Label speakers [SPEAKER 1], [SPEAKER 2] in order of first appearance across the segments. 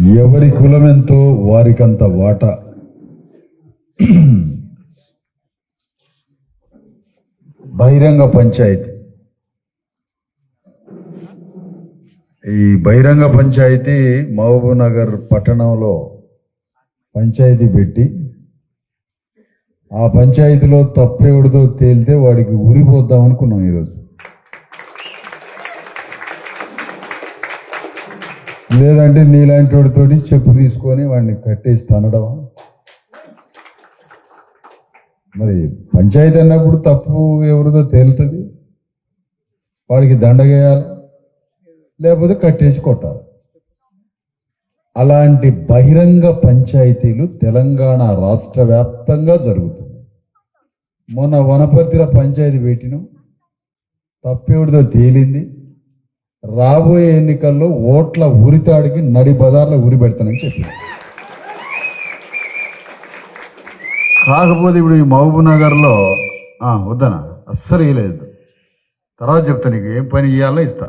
[SPEAKER 1] ఎవరి కులమెంతో వారికంత వాటా. బహిరంగ పంచాయతీ. ఈ బహిరంగ పంచాయతీ మహబూబ్ నగర్ పట్టణంలో పంచాయతీ పెట్టి ఆ పంచాయతీలో తప్పేవుడితో తేలితే వాడికి ఉరిపోద్దాం అనుకున్నాం ఈరోజు. లేదంటే నీలాంటి వాడితోటి చెప్పు తీసుకొని వాడిని కట్టేసి తనడమా? మరి పంచాయతీ అన్నప్పుడు తప్పు ఎవరిదో తేలుతుంది, వాడికి దండగేయాలి, లేకపోతే కట్టేసి కొట్టాలి. అలాంటి బహిరంగ పంచాయతీలు తెలంగాణ రాష్ట్ర వ్యాప్తంగా జరుగుతుంది. మొన్న వనపర్తిలో పంచాయతీ పెట్టినాం, తప్పేవుడితో తేలింది. రాబోయే ఎన్నికల్లో ఓట్ల ఉరితాడికి నడి బజార్లో ఉరి పెడతానని చెప్పారు. కాకపోతే ఇప్పుడు ఈ మహబూబ్ నగర్లో వద్దనా అస్సలు వేయలేదు. తర్వాత చెప్తా, నీకు ఏం పని ఇవ్వాలో ఇస్తా.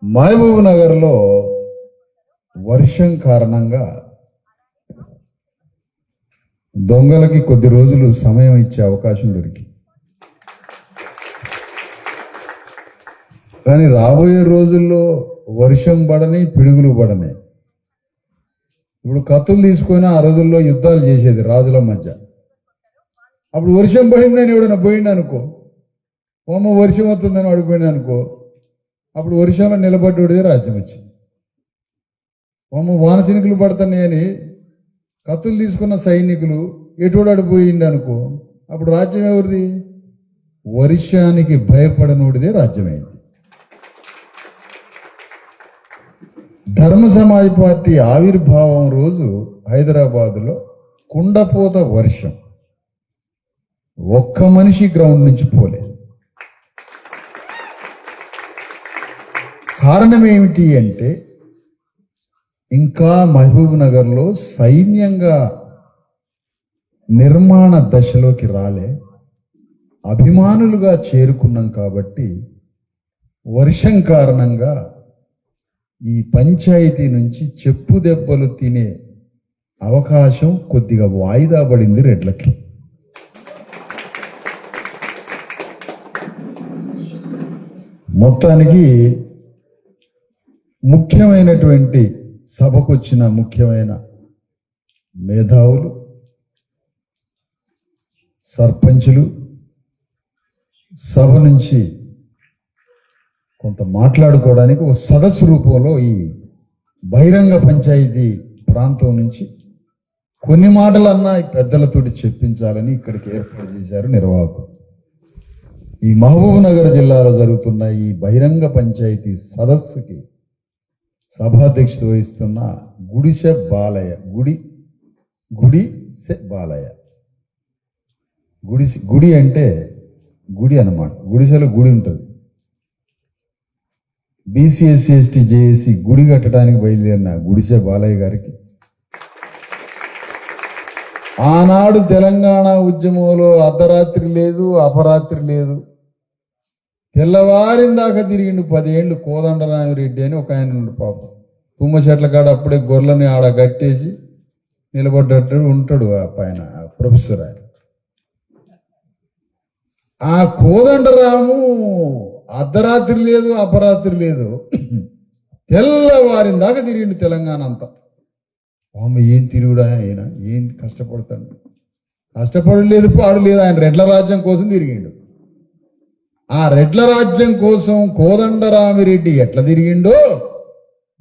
[SPEAKER 1] మహబూబ్ నగర్లో వర్షం కారణంగా దొంగలకి కొద్ది రోజులు సమయం ఇచ్చే అవకాశం దొరికి, కానీ రాబోయే రోజుల్లో వర్షం పడని, పిడుగులు పడని. ఇప్పుడు కత్తులు తీసుకొని ఆ రోజుల్లో యుద్ధాలు చేసేది రాజుల మధ్య. అప్పుడు వర్షం పడిందని ఎవడన్నా పోయిండు అనుకో, వర్షం వస్తుందని వాడిపోయింది అనుకో, అప్పుడు వర్షంలో నిలబడ్డోడిదే రాజ్యం వచ్చింది. వానసైనికులు పడుతున్నాయని కత్తులు తీసుకున్న సైనికులు ఎటువాడు పోయిండు అనుకో, అప్పుడు రాజ్యం ఎవరిది? వర్షానికి భయపడనోడిదే రాజ్యమైంది. ధర్మ సమాజ్ పార్టీ ఆవిర్భావం రోజు హైదరాబాదులో కుండపోత వర్షం, ఒక్క మనిషి గ్రౌండ్ నుంచి పోలేదు. కారణం ఏమిటి అంటే, ఇంకా మహబూబ్ నగర్లో సైన్యంగా నిర్మాణ దశలోకి రాలే, అభిమానులుగా చేరుకున్నాం. కాబట్టి వర్షం కారణంగా ఈ పంచాయతీ నుంచి చెప్పు దెబ్బలు తినే అవకాశం కొద్దిగా వాయిదా పడింది రెడ్లకి. మొత్తానికి ముఖ్యమైనటువంటి సభకు వచ్చిన ముఖ్యమైన మేధావులు, సర్పంచులు సభ నుంచి కొంత మాట్లాడుకోవడానికి ఒక సదస్సు రూపంలో ఈ బహిరంగ పంచాయతీ ప్రాంతం నుంచి కొన్ని మాటలన్నా ఈ పెద్దలతోటి చెప్పించాలని ఇక్కడికి ఏర్పాటు చేశారు నిర్వాహకులు. ఈ మహబూబ్ నగర్ జిల్లాలో జరుగుతున్న ఈ బహిరంగ పంచాయతీ సదస్సుకి సభాధ్యక్షత వహిస్తున్న గుడిసె బాలయ్య, గుడిసె బాలయ్య. గుడి అంటే గుడి అన్నమాట, గుడిసెలో గుడి ఉంటుంది. బీసీ ఎస్సీ ఎస్టీ జేఏసీ గుడి కట్టడానికి బయలుదేరిన గుడిసె బాలయ్య గారికి ఆనాడు తెలంగాణ ఉద్యమంలో అర్ధరాత్రి లేదు, అపరాత్రి లేదు, తెల్లవారిన దాకా తిరిగిండు 10 ఏళ్ళు కోదండరామిరెడ్డి అని ఒక ఆయన ఉన్నాడు. పాపం తుమ్మ చెట్ల కాడ అప్పుడే గొర్రెలని ఆడ కట్టేసి నిలబడ్డట్టు ఉంటాడు ఆ పైన ప్రొఫెసర్. ఆయన ఆ కోదండరాము అర్ధరాత్రి లేదు, అపరాత్రి లేదు, తెల్లవారిన దాకా తిరిగిండు తెలంగాణ అంతా. ఏం తిరుగుడా ఆయన, ఏం కష్టపడతాడు? కష్టపడలేదు, పాడు లేదు, ఆయన రెడ్ల రాజ్యం కోసం తిరిగిండు. ఆ రెడ్ల రాజ్యం కోసం కోదండరామిరెడ్డి ఎట్లా తిరిగిండో,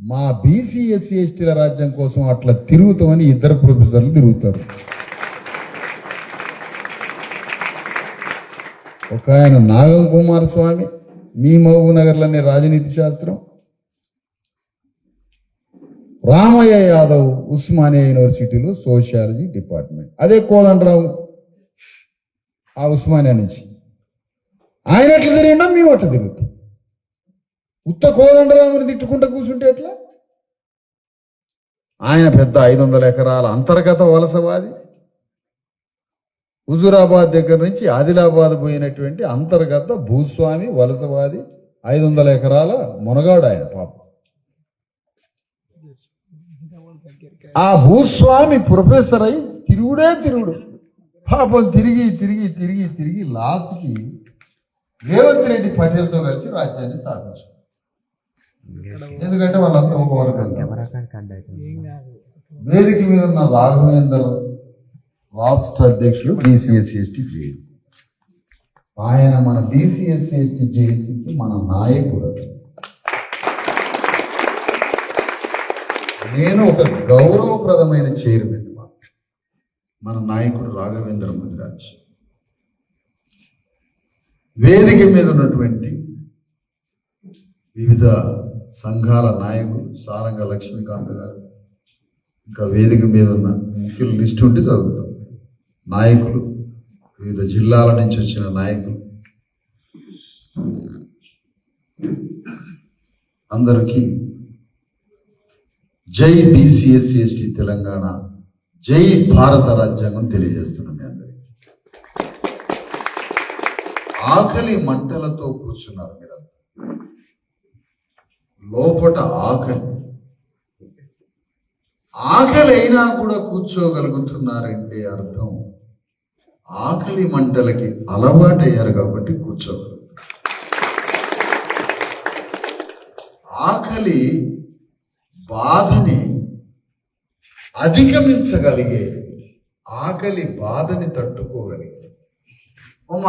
[SPEAKER 1] మా బీసీ ఎస్సీ ఎస్టీల రాజ్యం కోసం అట్లా తిరుగుతామని ఇద్దరు ప్రొఫెసర్లు తిరుగుతారు. ఒక ఆయన నాగం కుమారస్వామి, మీ మహబూబ్ నగర్లోనే రాజనీతి శాస్త్రం, రామయ్య యాదవ్ ఉస్మానియా యూనివర్సిటీలో సోషియాలజీ డిపార్ట్మెంట్. అదే కోదండరావు ఆ ఉస్మానియా నుంచి. ఆయన ఎట్లా తిరిగినా మేము అట్లా తిరుగుతాం. ఉత్త కోదండరాముని తిట్టుకుంటూ కూర్చుంటే ఎట్లా? ఆయన పెద్ద 500 ఎకరాల అంతర్గత వలసవాది, హుజూరాబాద్ దగ్గర నుంచి ఆదిలాబాద్ పోయినటువంటి అంతర్గత భూస్వామి వలసవాది, 500 ఎకరాల మునగాడు ఆయన. పాపం ఆ భూస్వామి ప్రొఫెసర్ అయి తిరుగుడు పాపం తిరిగి లాస్ట్కి రేవంత్ రెడ్డి పటేల్తో కలిసి రాజ్యాన్ని స్థాపించారు. ఎందుకంటే వాళ్ళంతా ఒక వర్గం. వేదిక మీద ఉన్న రాఘవేందర్ రాష్ట్ర అధ్యక్షుడు BCS/ST జేఏసీ. ఆయన మన BCS/ST జేఏసీకి మన నాయకుడు. నేను ఒక గౌరవప్రదమైన చైర్మన్. మన నాయకుడు రాఘవేంద్ర ముదిరాజ్. వేదిక మీద ఉన్నటువంటి వివిధ సంఘాల నాయకులు సారంగ లక్ష్మీకాంత్ గారు, ఇంకా వేదిక మీద ఉన్న ముఖ్యుల లిస్టు ఉంటే చదువుతాం. నాయకులు, వివిధ జిల్లాల నుంచి వచ్చిన నాయకులు అందరికీ జై BCS/ST తెలంగాణ, జై భారత రాజ్యాంగం తెలియజేస్తున్నాం. మీ అందరికీ ఆకలి మంటలతో కూర్చున్నారు మీరు. లోపట ఆకలి అయినా కూడా కూర్చోగలుగుతున్నారంటే అర్థం ఆకలి మంటలకి అలవాటయ్యారు కాబట్టి కూర్చోగలుగుతారు. ఆకలి బాధని అధిగమించగలిగే, ఆకలి బాధని తట్టుకోగలిగే.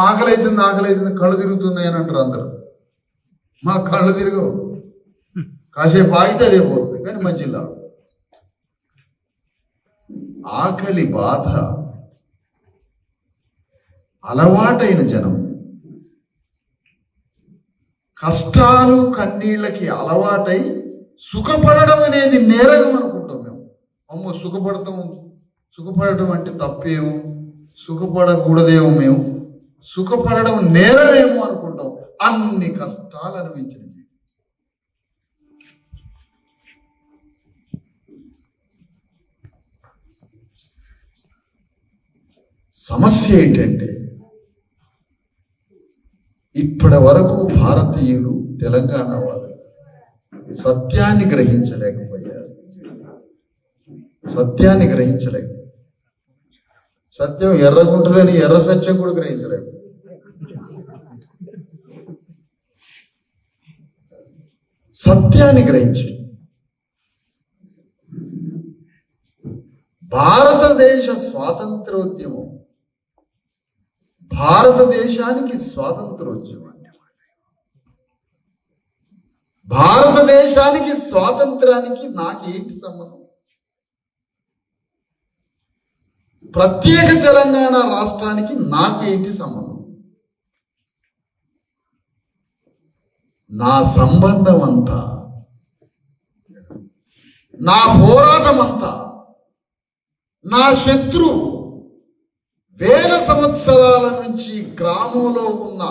[SPEAKER 1] ఆకలి అవుతుంది కళ్ళు తిరుగుతున్నాయి అని అంటారు అందరూ. మా కళ్ళు తిరగవు, కాసేపు ఆగితే అదే పోతుంది, కానీ మంచిలా ఆకలి బాధ అలవాటైన జనం, కష్టాలు కన్నీళ్ళకి అలవాటై సుఖపడడం అనేది నేరం అనుకుంటాం మేము. అమ్మో సుఖపడటం అంటే తప్పేమో, సుఖపడకూడదేమో, మేము సుఖపడడం నేరమేమో అనుకుంటాం. అన్ని కష్టాలు అనిపించింది. సమస్య ఏంటంటే ఇప్పటి వరకు భారతీయులు, తెలంగాణ వాళ్ళు సత్యాన్ని గ్రహించలేకపోయారు. సత్యం ఎర్రగుంటుందని ఎర్ర సత్యం కూడా గ్రహించలేకపోయారు. సత్యాన్ని గ్రహించి భారతదేశ స్వాతంత్రోద్యమం, భారతదేశానికి స్వాతంత్రోద్యమం, భారతదేశానికి స్వాతంత్రానికి నాకేంటి సంబంధం? ప్రత్యేక తెలంగాణ రాష్ట్రానికి నాకేంటి సంబంధం? నా సంబంధం అంతా, నా పోరాటం అంతా నా శత్రువు వేల సంవత్సరాల నుంచి గ్రామంలో ఉన్న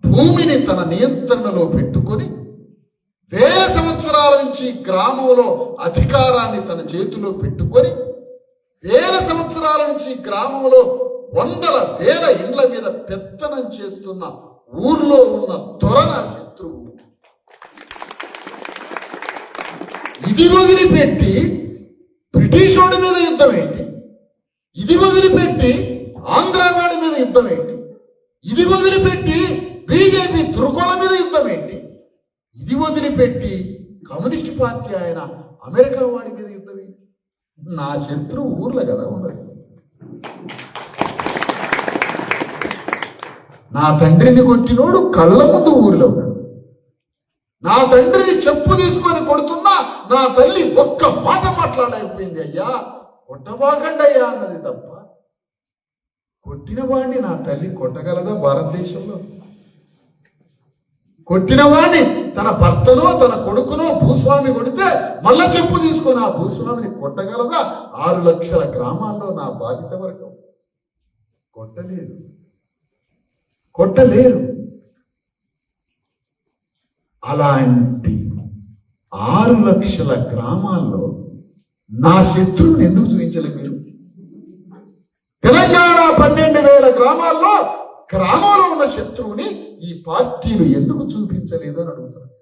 [SPEAKER 1] భూమిని తన నియంత్రణలో పెట్టుకొని, వేల సంవత్సరాల నుంచి గ్రామంలో అధికారాన్ని తన చేతిలో పెట్టుకొని, వేల సంవత్సరాల నుంచి గ్రామంలో వందల వేల ఇండ్ల మీద పెత్తనం చేస్తున్న ఊర్లో ఉన్న దొరన శత్రువు. ఇది వదిలిపెట్టి బ్రిటిషోడి మీద యుద్ధం ఏంటి? ఇది వదిలిపెట్టి ఆంధ్రావాడి మీద యుద్ధం ఏంటి? ఇది వదిలిపెట్టి బీజేపీ దుర్గోళ మీద యుద్ధం ఏంటి? ఇది వదిలిపెట్టి కమ్యూనిస్ట్ పార్టీ ఆయన అమెరికా వాడి మీద యుద్ధం ఏంటి? నా శత్రువు ఊర్లో కదా ఉండదు. నా తండ్రిని కొట్టినోడు కళ్ళ ముందు ఊరిలో ఉన్నాడు. నా తండ్రిని చెప్పు తీసుకొని కొడుతున్నా నా తల్లి ఒక్క మాట మాట్లాడలేకపోయింది. అయ్యా కొట్టబాకండి అయ్యా అన్నది తప్ప, కొట్టిన వాడిని నా తల్లి కొట్టగలదా? భారతదేశంలో కొట్టిన వాడిని తన భర్తనో తన కొడుకునో భూస్వామి కొడితే మళ్ళా చెప్పు తీసుకొని ఆ భూస్వామిని కొట్టగలదా? 6 లక్షల గ్రామాల్లో నా బాధిత వర్గం కొట్టలేరు. అలాంటి 6 లక్షల గ్రామాల్లో నా శత్రువుని ఎందుకు చూపించలే మీరు? తెలంగాణ 12,000 గ్రామాల్లో గ్రామంలో ఉన్న శత్రువుని ఈ పార్టీలు ఎందుకు చూపించలేదు అని అడుగుతున్నారు.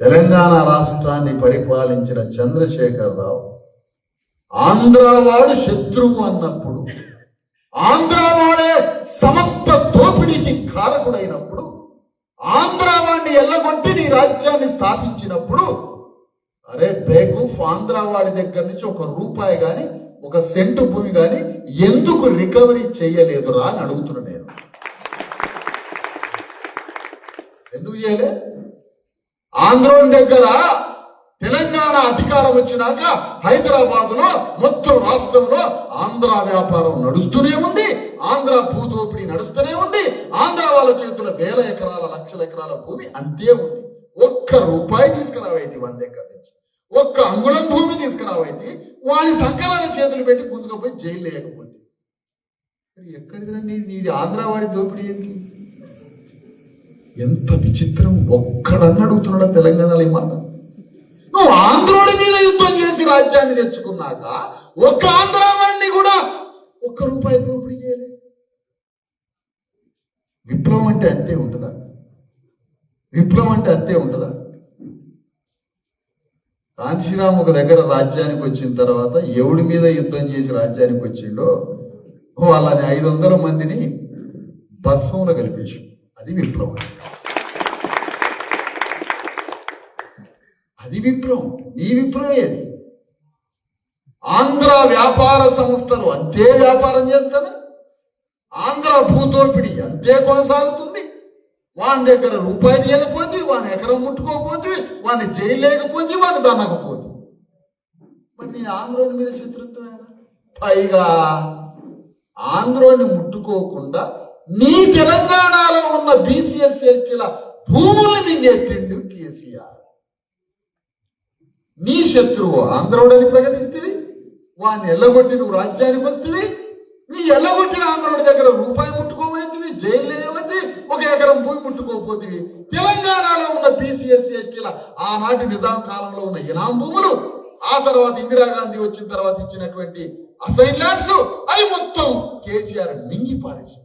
[SPEAKER 1] తెలంగాణ రాష్ట్రాన్ని పరిపాలించిన చంద్రశేఖరరావు ఆంధ్రావాడు శత్రువు అన్నప్పుడు, ఆంధ్రావాడే సమస్త దోపిడీకి కారకుడైనప్పుడు, ఆంధ్రావాడిని ఎల్లగొట్టి నీ రాజ్యాన్ని స్థాపించినప్పుడు, అరే బేకూఫ్, ఆంధ్రావాడి దగ్గర నుంచి ఒక రూపాయి గాని ఒక సెంటు భూమి గాని ఎందుకు రికవరీ చేయలేదురా అని అడుగుతున్నా నేను. ఎందుకు చేయలే? ఆంధ్రోని దగ్గర తెలంగాణ అధికారం వచ్చినాక హైదరాబాద్ లో మొత్తం రాష్ట్రంలో ఆంధ్ర వ్యాపారం నడుస్తూనే ఉంది, ఆంధ్ర భూదోపిడీ నడుస్తూనే ఉంది, ఆంధ్ర వాళ్ళ చేతుల వేల ఎకరాల లక్షల ఎకరాల భూమి అంతే ఉంది. ఒక్క రూపాయి తీసుకురావైతే వాళ్ళ దగ్గర నుంచి, ఒక్క అంగుళం భూమి తీసుకురావైతే వాని సంకలన చేతులు పెట్టి గుంజుకపోయి జైలు లేకపోతే ఎక్కడిదిరా నీది ఆంధ్రవాడి దోపిడీ ఏంటి? ఎంత విచిత్రం! ఒక్కడన్నా అడుగుతున్నాడా తెలంగాణలో ఈ మాట? నువ్వు ఆంధ్రోడి మీద యుద్ధం చేసి రాజ్యాన్ని తెచ్చుకున్నాక ఒక్క ఆంధ్రావాడిని కూడా ఒక్క రూపాయి దోపిడీ చేయలేదు. విప్లవం అంటే అంతే ఉంటుందా? విప్లవం అంటే అంతే ఉంటుందా? కాంచీరామ్ ఒక దగ్గర రాజ్యానికి వచ్చిన తర్వాత ఎవడి మీద యుద్ధం చేసి రాజ్యానికి వచ్చిండో వాళ్ళని 500 మందిని భస్మంలో కలిపేసి, అది విప్లవం. అది విప్లవం. నీ విప్లవం ఏది? ఆంధ్ర వ్యాపార సంస్థలు అంతే వ్యాపారం చేస్తాను, ఆంధ్ర భూదోపిడి అంతే కొనసాగుతుంది. వాని దగ్గర రూపాయి తీయకపోతే, వాని ఎకరం ముట్టుకోకపోతే, వాని జైలు లేకపోతే, వాని దన్నకపోతే, మరి నీ ఆంధ్రోని మీద శత్రుత్వం. పైగా ఆంధ్రోని ముట్టుకోకుండా నీ తెలంగాణలో ఉన్న బీసీఎస్ ఎస్టీల భూముల్ని మింగేస్తుండు కేసీఆర్. నీ శత్రువు ఆంధ్రోడని ప్రకటిస్తేవి, వాడిని ఎల్లగొట్టి నువ్వు రాజ్యానికి వస్తేవి, నీ ఎల్లగొట్టిన ఆంధ్రోడి దగ్గర రూపాయి ముట్టుకోబోయేది, జైలు లేవద్ది, ఒక ఎకరం భూమి ముట్టుకోపోతుంది. తెలంగాణలో ఉన్న బీసీఎస్ ఎస్టీల ఆనాటి నిజాం కాలంలో ఉన్న ఇనాం భూములు, ఆ తర్వాత ఇందిరాగాంధీ వచ్చిన తర్వాత ఇచ్చినటువంటి అసైన్ ల్యాండ్స్, అవి మొత్తం కేసీఆర్ మింగి పారేసి.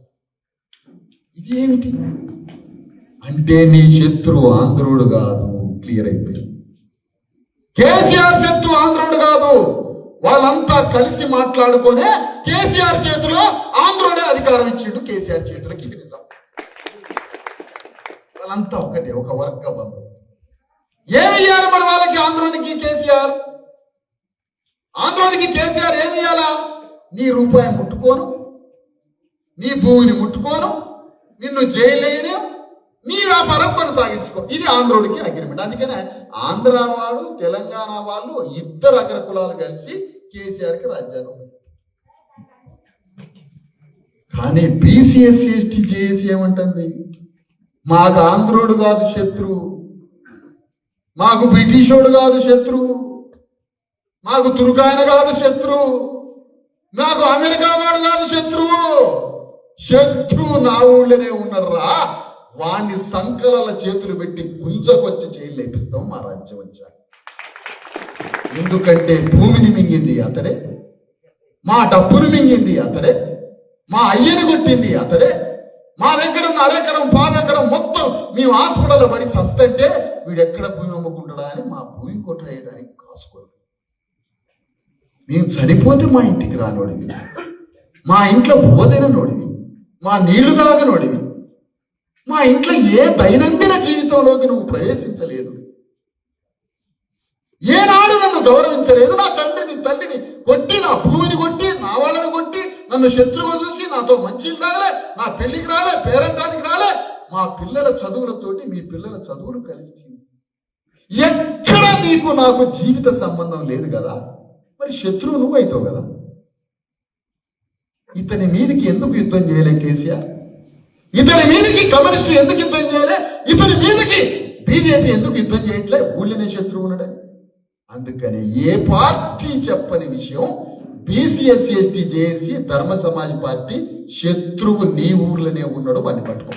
[SPEAKER 1] ఇది ఏమిటి అంటే నీ శత్రువు ఆంధ్రుడు కాదు. క్లియర్ అయిపోయింది. కేసీఆర్ శత్రువు ఆంధ్రుడు కాదు. వాళ్ళంతా కలిసి మాట్లాడుకునే కేసీఆర్ చేతిలో ఆంధ్రుడే అధికారం ఇచ్చిండు. కేసీఆర్ చేతులకి ఇది నిజం. వాళ్ళంతా ఒకటే, ఒక వర్గ బంధం. ఏమి ఇయ్యాలి మరి వాళ్ళకి? ఆంధ్రునికి కేసీఆర్, ఆంధ్రునికి కేసీఆర్ ఏమి ఇయ్యాలా? నీ రూపాయి ముట్టుకోను, నీ భూమిని ముట్టుకోను, నిన్ను జైలేని, నీ వ్యాపారం కొనసాగించుకో. ఇది ఆంధ్రుడికి అగ్రిమెంట్. అందుకనే ఆంధ్ర వాడు తెలంగాణ వాళ్ళు ఇద్దరు అగ్ర కులాలు కలిసి కేసీఆర్కి రాజ్యాన్ని. కానీ బీసీఎస్ ఎస్టీ చేసి ఏమంటుంది? మాకు ఆంధ్రోడు కాదు శత్రువు, మాకు బ్రిటిషోడు కాదు శత్రువు, మాకు తుర్కాయన కాదు శత్రువు, నాకు అమెరికా వాడు కాదు శత్రువు. శత్రువు నా ఊళ్ళోనే ఉన్నారా, వాణ్ణి సంకలల చేతులు పెట్టి గుంజకొచ్చి జైలు లేపిస్తాం మా రాజ్యం వచ్చాక. ఎందుకంటే భూమిని మింగింది అతడే, మా డబ్బును మింగింది అతడే, మా అయ్యని కొట్టింది అతడే, మా దగ్గర ఉన్న అరెకరం పాదెకరం మొత్తం మేము హాస్పిటల్ పడి సస్తంటే వీడు ఎక్కడ భూమి అమ్ముకుంటాడా అని మా భూమి కొట్టేయడానికి కాసుకోరు. మేము చనిపోతే మా ఇంటికి రానోడివి, మా ఇంట్లో బోధైన నోడివి, మా నీళ్లు తాగనోడివి, మా ఇంట్లో ఏ దైనందిన జీవితంలోకి నువ్వు ప్రవేశించలేదు, ఏనాడు నన్ను గౌరవించలేదు. నా తండ్రిని తల్లిని కొట్టి, నా భూమిని కొట్టి, నా వాళ్ళని కొట్టి, నన్ను శత్రువు చూసి నాతో మంచిలు రాలే, నా పెళ్లికి రాలే, పేరంటానికి రాలే, మా పిల్లల చదువులతోటి మీ పిల్లల చదువులు కలిసి ఎక్కడ నీకు నాకు జీవిత సంబంధం లేదు కదా, మరి శత్రువు నువ్వు అవుతావు కదా. ఇతని మీదకి ఎందుకు యుద్ధం చేయలే కేసీఆర్? ఇతని మీదకి కమ్యూనిస్టులు ఎందుకు యుద్ధం చేయలే? ఇతని మీదకి బీజేపీ ఎందుకు యుద్ధం చేయట్లే? ఊళ్ళోనే శత్రువు ఉన్నాడని. అందుకని ఏ పార్టీ చెప్పని విషయం బీసీఎస్ ఎస్టీ జేఏసీ ధర్మ సమాజ్ పార్టీ శత్రువు నీ ఊర్లోనే ఉన్నాడు, వాడిని పట్టుకో.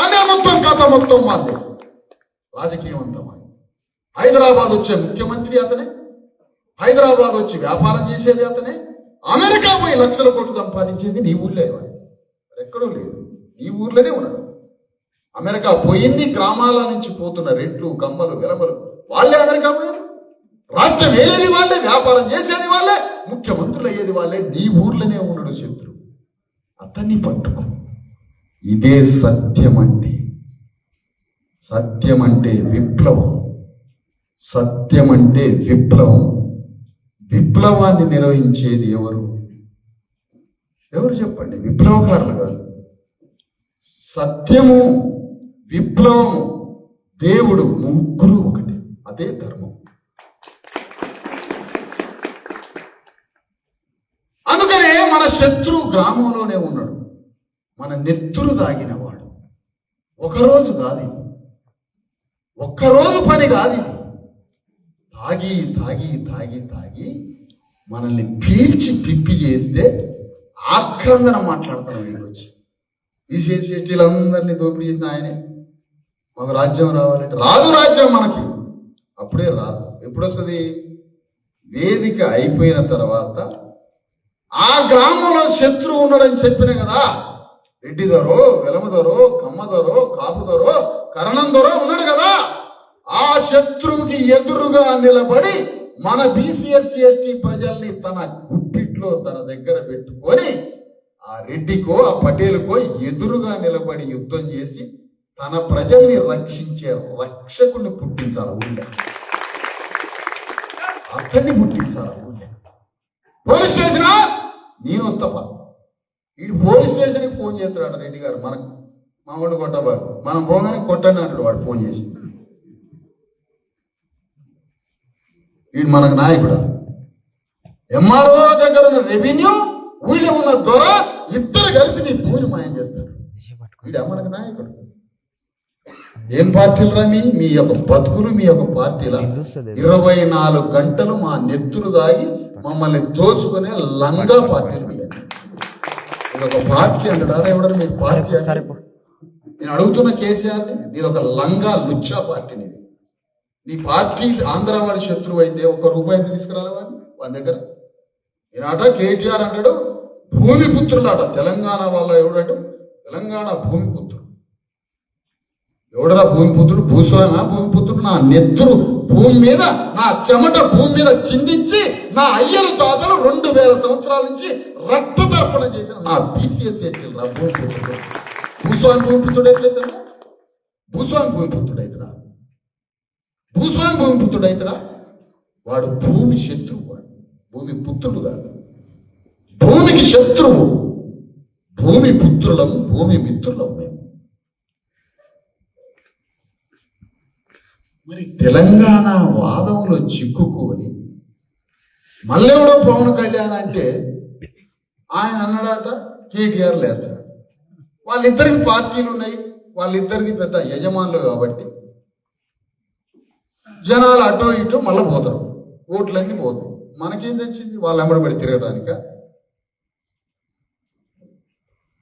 [SPEAKER 1] అదే మొత్తం కథ మొత్తం మాది, రాజకీయం అంతా మాది. హైదరాబాద్ వచ్చే ముఖ్యమంత్రి అతనే, హైదరాబాద్ వచ్చి వ్యాపారం చేసేది అతనే, అమెరికా పోయి లక్షల కోట్లు సంపాదించేది నీ ఊళ్ళో. ఎక్కడో లేదు, నీ ఊర్లోనే ఉన్నాడు. అమెరికా పోయింది, గ్రామాల నుంచి పోతున్న రెట్లు, కమ్మలు, విలమలు వాళ్ళే అమెరికా పోయారు. రాజ్యం ఏలేది వాళ్ళే, వ్యాపారం చేసేది వాళ్ళే, ముఖ్యమంత్రులు అయ్యేది వాళ్ళే. నీ ఊర్లోనే ఉన్నాడు శత్రువు, అతన్ని పట్టుకో. ఇదే సత్యం అంటే. సత్యం అంటే విప్లవం. సత్యం అంటే విప్లవం. విప్లవాన్ని నిర్వహించేది ఎవరు? ఎవరు చెప్పండి? విప్లవకారులు కాదు. సత్యము, విప్లవము, దేవుడు ముగ్గురు ఒకటి. అదే ధర్మం. అందుకనే మన శత్రువు గ్రామంలోనే ఉన్నాడు, మన నెత్తురు దాగినవాడు. ఒకరోజు కాదు, ఒక్కరోజు పని కాదు. తాగి తాగి తాగి తాగి మనల్ని పీల్చి పిప్పి చేస్తే ఆక్రందన మాట్లాడతాం. వీడికి వచ్చి ఈ శక్తులందరినీ దోపిడీ చేసిన ఆయనే. మాకు రాజ్యం రావాలంటే రాదు. రాజ్యం మనకి అప్పుడే రాదు. ఎప్పుడు వస్తుంది? వేదిక అయిపోయిన తర్వాత ఆ గ్రామంలో శత్రువు ఉన్నాడని చెప్పిన కదా. రెడ్డిదరో, వెలమదరో, కమ్మదరో, కాపుదరో, కరణందరో ఉన్నాడు కదా. ఆ శత్రువుకి ఎదురుగా నిలబడి మన బీసీఎస్సీ ఎస్టీ ప్రజల్ని తన గుప్పిట్లో తన దగ్గర పెట్టుకొని ఆ రెడ్డికో ఆ పటేలుకో ఎదురుగా నిలబడి యుద్ధం చేసి తన ప్రజల్ని రక్షించే రక్షకుని పుట్టించాలి ఊళ్ళో. అతన్ని పుట్టించాలి ఊళ్ళో. పోలీస్ స్టేషనా? నేను వస్తాపా. ఈ పోలీస్ స్టేషన్కి ఫోన్ చేస్తున్నాడు రెడ్డి గారు, మనకు మా వాడిని కొట్టబాకు, మనం పోగానే కొట్టండి అంటాడు వాడు ఫోన్ చేసి. వీడు మనకు నాయకుడా? ఎంఆర్ఓ దగ్గర ఉన్న రెవెన్యూ, ఊళ్ళో ఉన్న దొర ఇద్దరు కలిసి నీ భూమిని మాయం చేస్తారు. వీడా మనకు నాయకుడు? ఏం పార్టీలు రా మీ యొక్క బతుకులు, మీ యొక్క పార్టీల 24 గంటలు మా నెత్తులు దాగి మమ్మల్ని దోచుకునే లంగా పార్టీలు. ఇదొక పార్టీ అంటారా? ఎవడన్నా మీకు పార్టీ అంటే? నేను అడుగుతున్న కేసీఆర్ని, నీదొక లంగా లుచ్చా పార్టీ. నీ పార్టీ ఆంధ్ర వాడి శత్రువు అయితే ₹1 తీసుకురాలి వాడి దగ్గర. ఈనాట కేటీఆర్ అంటాడు భూమిపుత్రులు అట. తెలంగాణ వాళ్ళ ఎవడట? తెలంగాణ భూమిపుత్రుడు. ఎవడరా భూమిపుత్రుడు? భూస్వామి భూమిపుత్రుడు. నా నెత్తురు భూమి మీద, నా చెమట భూమి మీద చిందించి నా అయ్యలు తాతలు 2000 సంవత్సరాల నుంచి రక్త తర్పణ చేసిన నా బీసీఎస్ రా భూమిపుత్రుడు. భూస్వామి భూమిపుత్రుడు ఎట్లయితే? భూస్వామి భూమిపుత్రుడు అవుతురా? భూస్వామి భూమిపుత్రుడు అవుతురా? వాడు భూమి శత్రువు. వాడు భూమి పుత్రుడు కాదు, భూమికి శత్రువు. భూమి పుత్రులం, భూమి మిత్రులం మేము. మరి తెలంగాణ వాదంలో చిక్కుకొని మళ్ళెవడో పవన్ కళ్యాణ్ అంటే ఆయన అన్నాడట కేటీఆర్ లేస్తాడు. వాళ్ళిద్దరికి పార్టీలు ఉన్నాయి, వాళ్ళిద్దరికి పెద్ద యజమానులు కాబట్టి జనాలు అటో ఇటో మళ్ళీ పోతారు, ఓట్లన్నీ పోతాయి. మనకేం తెచ్చింది వాళ్ళ వెంబడి తిరగడానిక?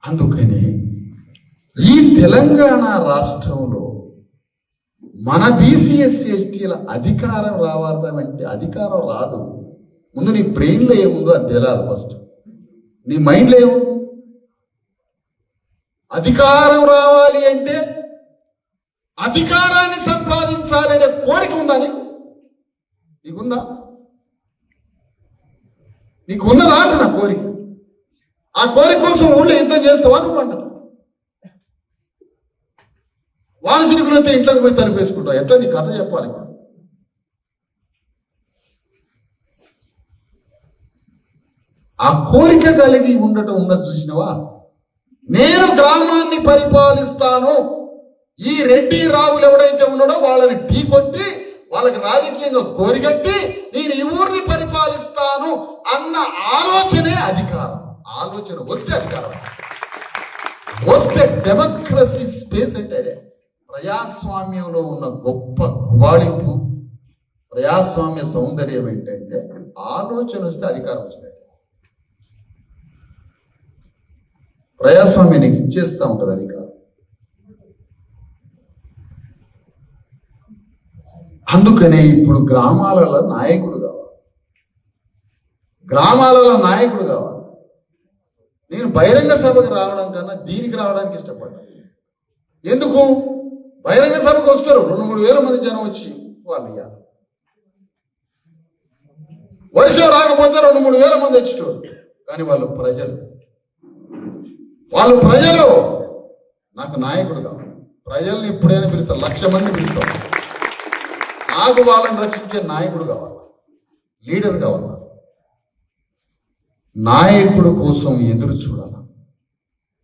[SPEAKER 1] అందుకని ఈ తెలంగాణ రాష్ట్రంలో మన బీసీఎస్సీ ఎస్టీల అధికారం రావాలంటే అధికారం రాదు. ముందు నీ బ్రెయిన్లో ఏముందో అది తెలాలి. ఫస్ట్ నీ మైండ్లో ఏముంది? అధికారం రావాలి అంటే అధికారాన్ని సంపాదించాలి అనే కోరిక ఉందా నీకు? నీకుందా? నీకు ఉన్నదా అంట నా కోరిక? ఆ కోరిక కోసం ఊళ్ళో యుద్ధం చేస్తావా నువ్వు అంటారు? వానసిరికులైతే ఇంట్లోకి పోయి తరిపేసుకుంటావు. ఎట్లా నీ కథ చెప్పాలి? ఆ కోరిక కలిగి ఉండటం ఉన్నది చూసినవా? నేను గ్రామాన్ని పరిపాలిస్తాను, ఈ రెడ్డి రావులు ఎవడైతే ఉన్నాడో వాళ్ళని ఢీ కొట్టి వాళ్ళకి రాజకీయంగా కోరిగట్టి నేను ఈ ఊరిని పరిపాలిస్తాను అన్న ఆలోచనే అధికారం. ఆలోచన వస్తే అధికారం వస్తే డెమోక్రసీ స్పేస్ అంటే ప్రజాస్వామ్యంలో ఉన్న గొప్ప గువాళింపు, ప్రజాస్వామ్య సౌందర్యం ఏంటంటే ఆలోచన వస్తే అధికారం వచ్చినట్టు. ప్రజాస్వామ్యాన్ని ఇచ్చేస్తూ ఉంటుంది అధికారం. అందుకనే ఇప్పుడు గ్రామాలలో నాయకుడు కావాలి, గ్రామాలలో నాయకుడు కావాలి. నేను బహిరంగ సభకు రావడం కన్నా దీనికి రావడానికి ఇష్టపడ్డాను. ఎందుకు? బహిరంగ సభకు వస్తారు 2-3 వేల మంది జనం వచ్చి వాళ్ళు ఇవ్వాలి. వర్షం రాకపోతే 2-3 వేల మంది వచ్చేటోడు. కానీ వాళ్ళు ప్రజలు నాకు నాయకుడు కావాలి. ప్రజల్ని ఎప్పుడైనా పిలుస్తారు, 1,00,000 మంది పిలుస్తారు. నాకు వాళ్ళని రక్షించే నాయకుడు కావాలి, లీడర్ కావాలి. నాయకుడు కోసం ఎదురు చూడాల,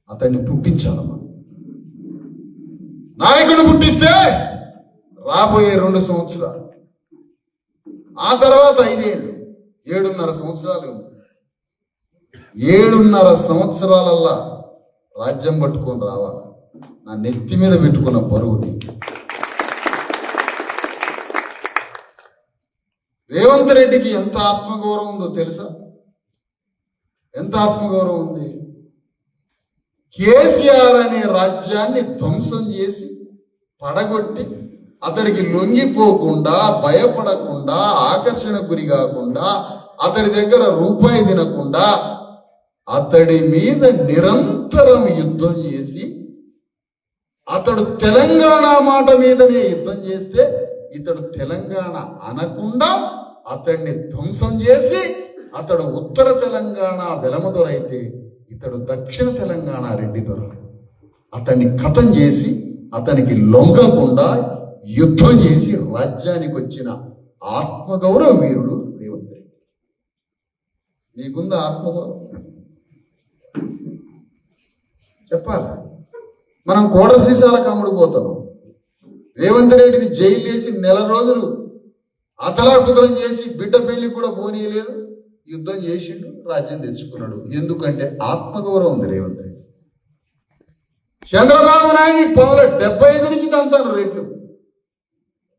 [SPEAKER 1] అతన్ని పుట్టించాలమ్మా. నాయకుడు పుట్టిస్తే రాబోయే 2 సంవత్సరాలు, ఆ తర్వాత 5 ఏళ్ళు, 7.5 సంవత్సరాలు ఉంది. 7.5 సంవత్సరాలల్లా రాజ్యం పట్టుకొని రావాలి. నా నెత్తి మీద పెట్టుకున్న బరువుని రేవంత్ రెడ్డికి ఎంత ఆత్మగౌరవం ఉందో తెలుసా? ఎంత ఆత్మగౌరవం ఉంది? కేసీఆర్ అనే రాజ్యాన్ని ధ్వంసం చేసి పడగొట్టి అతడికి లొంగిపోకుండా, భయపడకుండా, ఆకర్షణ గురి కాకుండా, అతడి దగ్గర రూపాయి తినకుండా అతడి మీద నిరంతరం యుద్ధం చేసి, అతడు తెలంగాణ మాట మీదనే యుద్ధం చేస్తే ఇతడు తెలంగాణ అనకుండా అతడిని ధ్వంసం చేసి, అతడు ఉత్తర తెలంగాణ వెలమదొరైతే ఇతడు దక్షిణ తెలంగాణ రెడ్డి దొర. అతన్ని ఖతం చేసి అతనికి లొంగకుండా యుద్ధం చేసి రాజ్యానికి వచ్చిన ఆత్మగౌరవ వీరుడు రేవంత్ రెడ్డి. నీకుందా ఆత్మగౌరవం? చెప్పాలి. మనం కోట సీసాలకు అమ్ముడుపోతున్నాం. రేవంత్ రెడ్డిని జైలు వేసి 1 నెల రోజులు అతలాకుతలం చేసి బిడ్డ పెళ్లి కూడా పోనీయలేదు, యుద్ధం చేసిండు, రాజ్యం తెచ్చుకున్నాడు. ఎందుకంటే ఆత్మగౌరవం ఉంది రేవంత్ రెడ్డి. చంద్రబాబు నాయుడు 75 నుంచి తంతాను రేట్లు,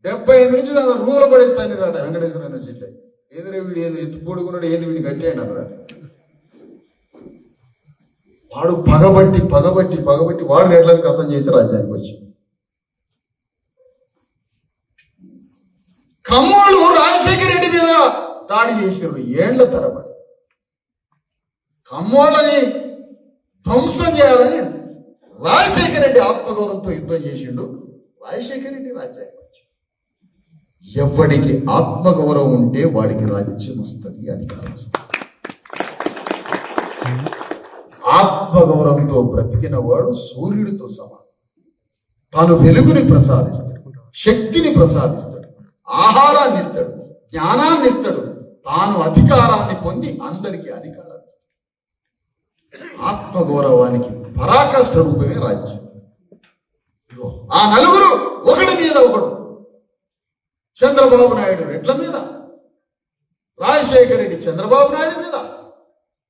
[SPEAKER 1] 75 నుంచి తన రూములో పడేస్తాను రాట వెంకటేశ్వర యూనివర్సిటీ. ఏదో వీడు ఏదో ఎత్తు పొడుగున్నాడు, ఏది వీడిని కట్టేయండి అన్నాడు. వాడు పగబట్టి వాడు రేట్లను అర్థం చేసి రాజ్యానికి వచ్చి ఖమ్మోళ్ళు రాజశేఖర రెడ్డి మీద దాడి చేసారు 7 ఏళ్ల తరబడి. ఖమ్మోళ్ళని ధ్వంసం చేయాలని రాజశేఖర రెడ్డి ఆత్మగౌరవంతో యుద్ధం చేసిండు. రాజశేఖర రెడ్డి రాజ్యానికి వచ్చి, ఎవడికి ఆత్మగౌరవం ఉంటే వాడికి రాజ్యం వస్తుంది, అధికారం వస్తుంది. ఆత్మగౌరవంతో బ్రతికిన వాడు సూర్యుడితో సమానం. తాను వెలుగుని ప్రసాదిస్తాడు, శక్తిని ప్రసాదిస్తాడు, ఆహారాన్ని ఇస్తాడు, జ్ఞానాన్ని ఇస్తాడు, తాను అధికారాన్ని పొంది అందరికీ అధికారాన్ని ఇస్తాడు. ఆత్మగౌరవానికి పరాకాష్ఠ రూపమే రాజ్యం. ఆ నలుగురు ఒకడి మీద ఒకడు, చంద్రబాబు నాయుడు రెడ్ల మీద, రాజశేఖర రెడ్డి చంద్రబాబు నాయుడు మీద,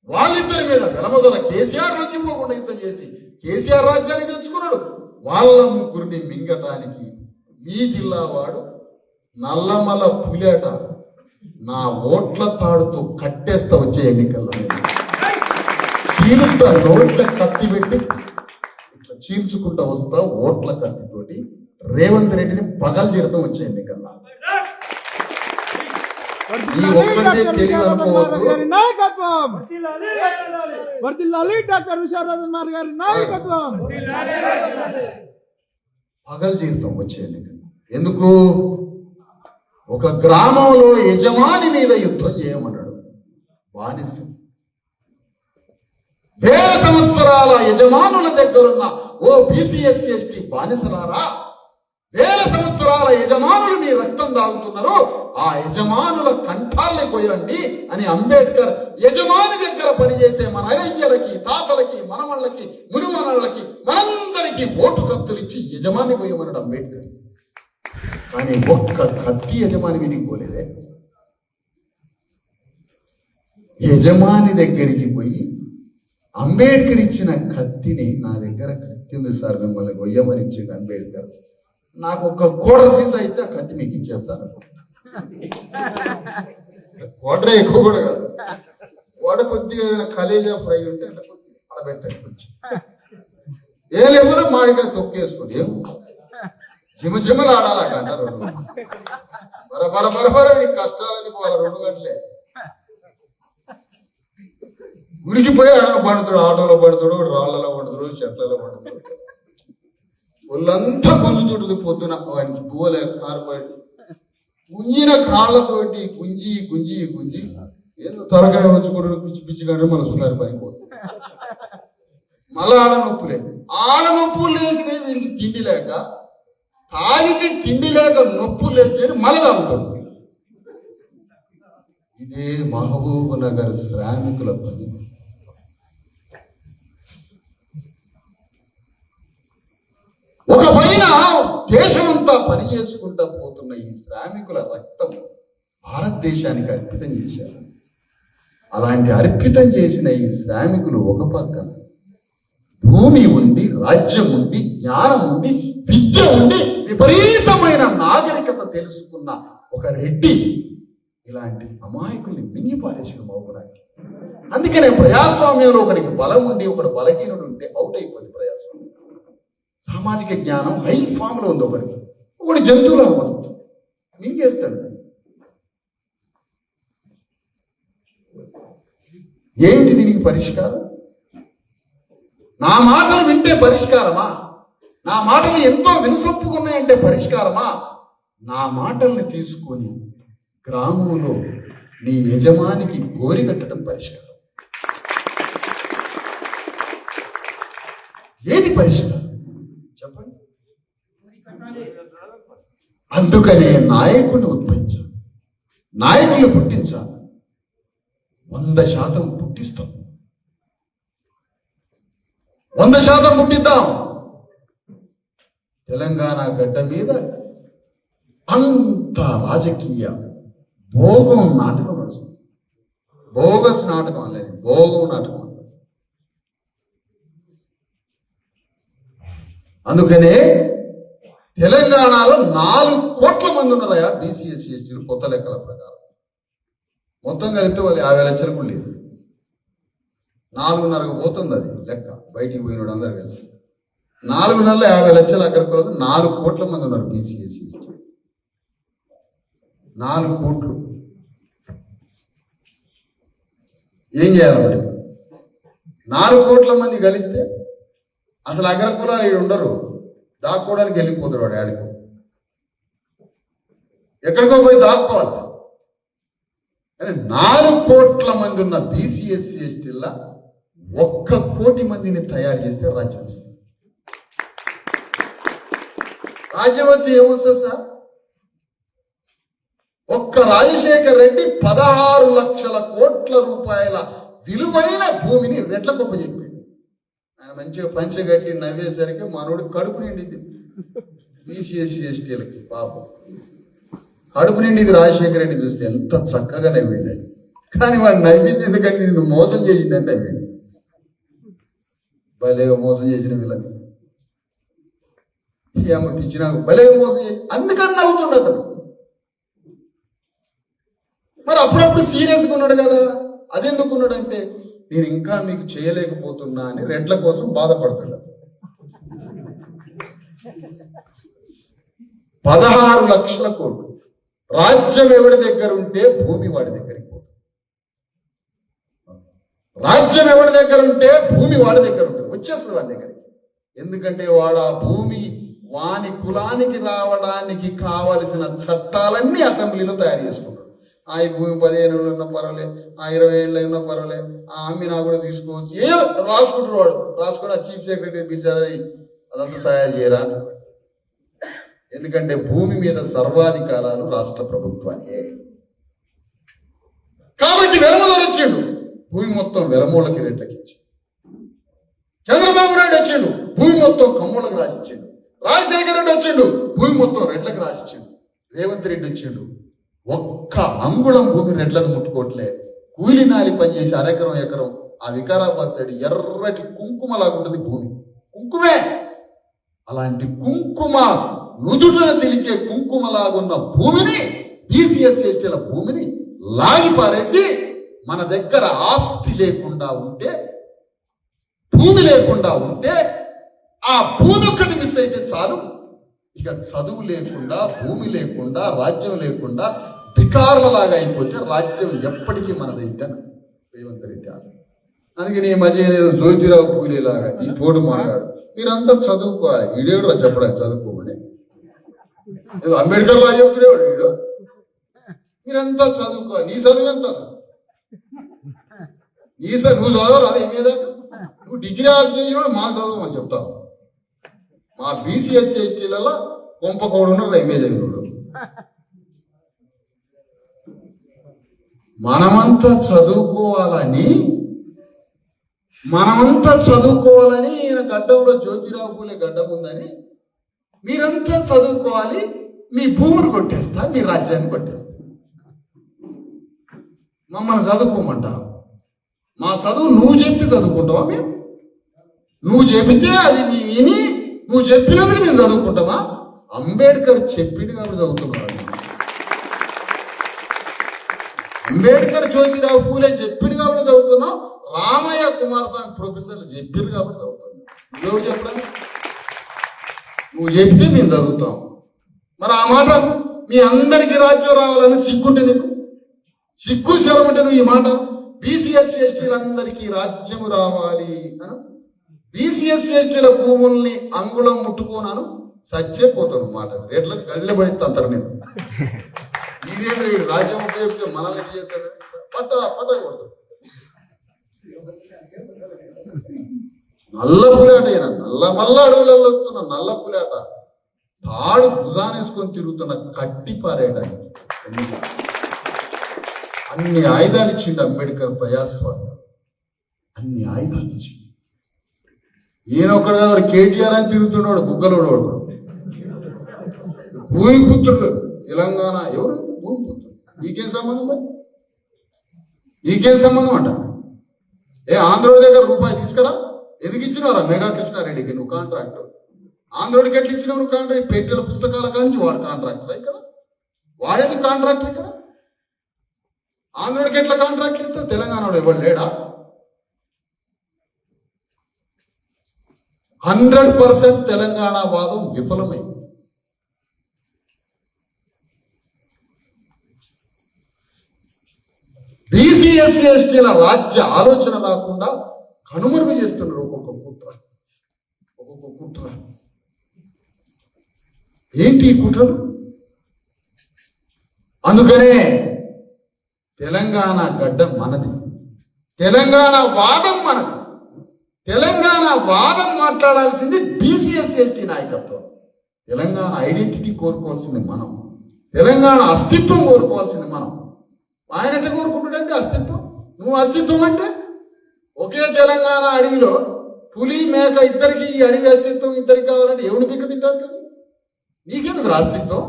[SPEAKER 1] వాళ్ళిద్దరి మీద వెలమదొర కేసీఆర్ లొంగిపోకుండా యుద్ధం చేసి కేసీఆర్ రాజ్యాన్ని తెచ్చుకున్నాడు. వాళ్ళ ముగ్గురిని మింగటానికి మీ జిల్లా వాడు నల్లమల పులేట నా ఓట్ల తాడుతో కట్టేస్తా వచ్చే ఎన్నికల్లో చీలుస్తా, నోట్ల కత్తి పెట్టి ఇట్లా చీల్చుకుంటా వస్తా ఓట్ల కత్తితోటి రేవంత్ రెడ్డిని పగలు చేరడం వచ్చే ఎన్నికల్లో. ఈ ఒక్కటే తెలివి అనుకోవద్దు. పగలు జీవితం వచ్చే ఎన్నికలు. ఎందుకు? ఒక గ్రామంలో యజమాని మీద యుద్ధం చేయమన్నాడు బానిస. 1000 సంవత్సరాల యజమానుల దగ్గరున్న ఓ బీసీఎస్సీ ఎస్టీ బానిసలారా, 1000 సంవత్సరాల యజమానులు మీ రక్తం దాగుతున్నారు, ఆ యజమానుల కంఠాల్ని పోయండి అని అంబేద్కర్ యజమాని దగ్గర పనిచేసే మన అయ్యలకి, తాతలకి, మనమళ్ళకి, మునిమనళ్ళకి, మనందరికీ ఓటు కత్తులు ఇచ్చి యజమాని పోయమన్నాడు అంబేద్కర్. కానీ ఒక్క కత్తి యజమాని మీదకి పోలేదే. యజమాని దగ్గరికి పోయి అంబేద్కర్ ఇచ్చిన కత్తిని, నా దగ్గర కత్తి ఉంది సార్ మిమ్మల్ని గొయ్యమని ఇచ్చింది అంబేద్కర్, నాకు ఒక కోటర సీసా అయితే ఆ కత్తి మీకు ఇచ్చేస్తాను. కోటర ఎక్కువ కూడా కాదు, కోట కొద్దిగా ఏదైనా కలేజా ఫ్రై ఉంటే అట్లా కొద్దిగా అడబెట్టాలి, కొంచెం ఏ లేకపోతే మాడిగా తొక్కేసుకోండి, ఏం జిమజిమలు ఆడాలా గంట 2 బరబర నీకు కష్టాలని పోవాలి 2 గంటలే. ఉరికిపోయి పడుతాడు, ఆటోలో పడుతాడు, రాళ్లలో పడుతాడు, చెట్లలో పడుతాడు, ఒళ్ళంతా గుంజుతుంటుంది పొద్దున వాడికి బువ్వలేక కారుబడి గుంజిన కాళ్ళతోటి గుంజి గుంజి గుంజి ఏదో త్వరగా వచ్చుకుంటాడు పిచ్చి పిచ్చి కంటే మన సుతారి పైపోతుంది. మళ్ళా ఆడ నొప్పులు లేసినవి వీడికి తిండి లేక తాగితే తిండి లేక నొప్పులు లేసినవి మళ్ళా తాగుతాడు. ఇదే మహబూబ్ నగర్ శ్రామికుల పని. ఒక పైన దేశమంతా పని చేసుకుంటా పోతున్న ఈ శ్రామికుల రక్తం భారతదేశానికి అర్పితం చేశారు. అలాంటి అర్పితం చేసిన ఈ శ్రామికులు ఒక పక్కన భూమి ఉండి, రాజ్యం ఉండి, జ్ఞానం ఉండి, విద్య ఉండి, విపరీతమైన నాగరికత తెలుసుకున్న ఒక రెడ్డి ఇలాంటి అమాయకుల్ని మింగి పారేసిన మౌకులాంటి. అందుకనే ప్రజాస్వామ్యంలో ఒకడికి బలం ఉండి ఒకడు బలహీనుడు ఉంటే అవుట్ అయిపోయింది ప్రజాస్వామ్యం. సామాజిక జ్ఞానం హై ఫామ్ లో ఉంది. ఒకటి జంతువులు అవ్వదు, మింగేస్తాడు. ఏంటి దీనికి పరిష్కారం? నా మాటలు వింటే పరిష్కారమా? నా మాటలు ఎంతో వినసొప్పుకున్నాయంటే పరిష్కారమా? నా మాటల్ని తీసుకొని గ్రామంలో నీ యజమానికి గోరి కట్టడం పరిష్కారం. ఏది పరిష్కారం చెప్పండి? అందుకనే నాయకుడిని ఉత్పత్తించాలి, నాయకుల్ని పుట్టించాలి. 100% పుట్టిస్తాం, 100% పుట్టిద్దాం. తెలంగాణ గడ్డ మీద అంత రాజకీయ భోగం నాటకం నడుస్తుంది. బోగస్ నాటకం అనేది భోగం నాటకం. అందుకనే తెలంగాణలో 4 కోట్ల మంది ఉన్నారయా బీసీ ఎస్సీ ఎస్టీలు కొత్త లెక్కల ప్రకారం. మొత్తం కలిపితే వాళ్ళు 50 లక్షలకు లేదు. 4.5 పోతుంది అది లెక్క. బయటికి పోయినోడు అందరు కలిసి 4 నెలల 50 లక్షల అగ్రకులకు 4 కోట్ల మంది ఉన్నారు బీసీ ఎస్సీ ఎస్టీ. 4 కోట్లు ఏం చేయాలి మరి? 4 కోట్ల మంది కలిస్తే అసలు అగ్రకులాలు ఇక్కడ ఉండరు, దాక్కోవడానికి వెళ్ళిపోతాడు వాడు. ఆడికి ఎక్కడికో పోయి దాక్కోవాలి. కానీ 4 కోట్ల మంది ఉన్న బీసీ ఎస్సీ ఎస్టీల 1 కోటి మందిని తయారు చేస్తే రాజ్యం వస్తుంది. రాజ్యం వస్తే ఏమొస్తుంది సార్? ఒక్క రాజశేఖర్ రెడ్డి 16 లక్షల కోట్ల రూపాయల విలువైన భూమిని రెడ్ల గొప్ప చెప్పాడు. ఆయన మంచిగా పంచగట్టి నవ్వేసరికి మనోడు కడుపు నిండింది. బీసీ ఎస్సీ ఎస్టీలకి పాపం కడుపు నిండింది. రాజశేఖర రెడ్డి చూస్తే ఎంత చక్కగా నవ్విండి. కానీ వాడు నవ్వింది ఎందుకంటే నిన్ను మోసం చేసిందని నవ్వింది. భలేగా మోసం చేసిన వీళ్ళని ఇచ్చిన భలేగా మోసం చేసి అందుకని నవ్వుతుండ అతను. మరి అప్పుడప్పుడు సీరియస్గా ఉన్నాడు కదా. అదెందుకు ఉన్నాడంటే నేను ఇంకా మీకు చేయలేకపోతున్నా అని రెడ్ల కోసం బాధపడుతున్నాడు. 16 లక్షల కోట్లు. రాజ్యం ఎవడి దగ్గర ఉంటే భూమి వాడి దగ్గరికి పోతుంది. రాజ్యం ఎవడి దగ్గర ఉంటే భూమి వాడి దగ్గర ఉంటుంది, వచ్చేస్తుంది వాడి దగ్గరికి. ఎందుకంటే వాడు ఆ భూమి వాని కులానికి రావడానికి కావలసిన చట్టాలన్నీ అసెంబ్లీలో తయారు చేసుకుంటాడు. ఈ భూమి 15 ఏళ్ళు ఉన్నా పర్వాలేదు, 20 ఏళ్ళు ఉన్నా పర్వాలేదు, అమ్మినా కూడా తీసుకోవచ్చు, ఏ రాసుకుంటాడు వాడు. రాసుకొని ఆ చీఫ్ సెక్రటరీ పిలిచారా అదంతా తయారు చేయరా. ఎందుకంటే భూమి మీద సర్వాధికారాలు రాష్ట్ర ప్రభుత్వానికే. కాబట్టి వెలమూల వచ్చిండు, భూమి మొత్తం వెలమూలకి రెడ్లకి ఇచ్చిండు. చంద్రబాబు నాయుడు వచ్చిండు, భూమి మొత్తం కమ్మోళ్ళకి రాసిచ్చిండు. రాజశేఖర రెడ్డి వచ్చిండు, భూమి మొత్తం రెడ్లకు రాసిచ్చిండు. రేవంత్ రెడ్డి వచ్చిండు, ఒక్క అంగుళం భూమి రెడ్లను ముట్టుకోవట్లే. కూలి నాలి పనిచేసి అరెకరం ఎకరం ఆ వికారాబాద్ సైడ్ ఎర్రటి కుంకుమలాగుంటుంది భూమి, కుంకుమే. అలాంటి కుంకుమ నుదుటన తెలికే కుంకుమలాగున్న భూమిని బీసీ ఎస్సీ ఎస్టీల భూమిని లాగి పారేసి మన దగ్గర ఆస్తి లేకుండా ఉంటే, భూమి లేకుండా ఉంటే, ఆ భూమి ఒక్కటి మిస్ అయితే చాలు, ఇక చదువు లేకుండా, భూమి లేకుండా, రాజ్యం లేకుండా బికారులలాగా అయిపోతే రాజ్యం ఎప్పటికీ మనదైతేను రేవంత్ రెడ్డి. అందుకని ఈ మధ్య జ్యోతిరావు పూలేలాగా ఈ పోటు మాట్లాడు మీరంతా చదువుకోవాలి. వీడేవాడు చెప్పడానికి చదువుకోమని, ఏదో అంబేద్కర్ లా చెప్తునేవాడు వీడు. మీరంతా చదువుకోవాలి. నీ చదువు ఎంత? నువ్వు చదవరు అది మీద నువ్వు డిగ్రీ ఆఫ్ చేసినోడు మా చదువు అని చెప్తావు. మా బీసీఎస్సీ ఎస్టీలలో కొంపకోడు ఉన్నాడు ఎంఏ చదివినోడు. మనమంతా చదువుకోవాలని ఈయన గడ్డంలో జ్యోతిరావు పూలే గడ్డం ఉందని మీరంతా చదువుకోవాలి. మీ భూములు కొట్టేస్తా, మీ రాజ్యాన్ని కొట్టేస్తా. మమ్మల్ని చదువుకోమంటావు. మా చదువు నువ్వు చెప్తే చదువుకుంటావా? మేము నువ్వు చెబితే అది నీ విని నువ్వు చెప్పినందుకు మేము చదువుకుంటామా? అంబేద్కర్ చెప్పింది కాబట్టి చదువుతున్నాడు. అంబేద్కర్ జ్యోతిరావు పూలే చెప్పింది కాబట్టి చదువుతున్నావు. రామయ్య కుమారస్వామి ప్రొఫెసర్లు చెప్పారు కాబట్టి చదువుతున్నావు. ఎవరు చెప్పడం? నువ్వు చెప్తే మేము చదువుతాం. మరి ఆ మాట మీ అందరికీ రాజ్యం రావాలని సిగ్గుంటే నీకు సిగ్గు శరం అంటే నువ్వు ఈ మాట బీసీఎస్సీ ఎస్టీలందరికీ రాజ్యము రావాలి అని బీసీఎస్సీ ఎస్టీల భూముల్ని అంగుళం ముట్టుకోనాను చచ్చేపోతాను మాట రేట్ల గడిలో పడితే అంటారు. నేను ఇదేంద్ర వీడు రాజ్యం ఉపయోగిస్తే మనల్ని చేస్తాడు. పట్ట కొడతాడు. నల్ల పులాట అయినా మల్ల అడవులలో వస్తున్న నల్ల పులాట తాడు భుజానేసుకొని తిరుగుతున్న కట్టి పారేయడానికి అన్ని ఆయుధాలు ఇచ్చిండు అంబేద్కర్. ప్రజాస్వామ్యం అన్ని ఆయుధాలు ఇచ్చిండు. ఈయన ఒకడు కేటీఆర్ అని తిరుగుతున్నాడు. బుగ్గలోడు భూమి పుత్రుడు తెలంగాణ. ఎవరు భూమి పుత్రుడు? ఈకేం సంబంధం? మరి ఈకేం సంబంధం అంట? ఆంధ్రోడి దగ్గర రూపాయి తీసుకురా. ఎందుకు ఇచ్చినారా మెగా కృష్ణారెడ్డికి నువ్వు కాంట్రాక్ట్? ఆంధ్రోడికి ఎట్లా ఇచ్చినావు నువ్వు కాంట్రాక్ట్? పెట్టెల పుస్తకాల కాంచి వాడు కాంట్రాక్టర్ ఇక్కడ. వాడేది కాంట్రాక్టర్ ఇక్కడ? ఆంధ్రుడికి ఎట్లా కాంట్రాక్ట్ ఇస్తావు? తెలంగాణలో ఎవరు లేడా? 100% తెలంగాణ వాదం విఫలమైంది. బీసీఎస్సీ ఎస్టీల రాజ్య ఆలోచన రాకుండా కనుమరుగు చేస్తున్నారు ఒక్కొక్క కుట్ర. ఏంటి ఈ కుట్రలు? అందుకనే తెలంగాణ గడ్డ మనది, తెలంగాణ వాదం మనది. తెలంగాణ వాదం మాట్లాడాల్సింది బీసీఎస్సీ ఎస్టీ నాయకత్వం. తెలంగాణ ఐడెంటిటీ కోరుకోవాల్సింది మనం, తెలంగాణ అస్తిత్వం కోరుకోవాల్సింది మనం. ఆయన ఎట్లా కోరుకుంటాడంటే అస్తిత్వం. నువ్వు అస్తిత్వం అంటే ఒకే తెలంగాణ అడవిలో పులి మేక ఇద్దరికి ఈ అడవి అస్తిత్వం ఇద్దరికి కావాలంటే ఎవడు పీక తింటాడు కదా? నీకెందుకు అస్తిత్వం?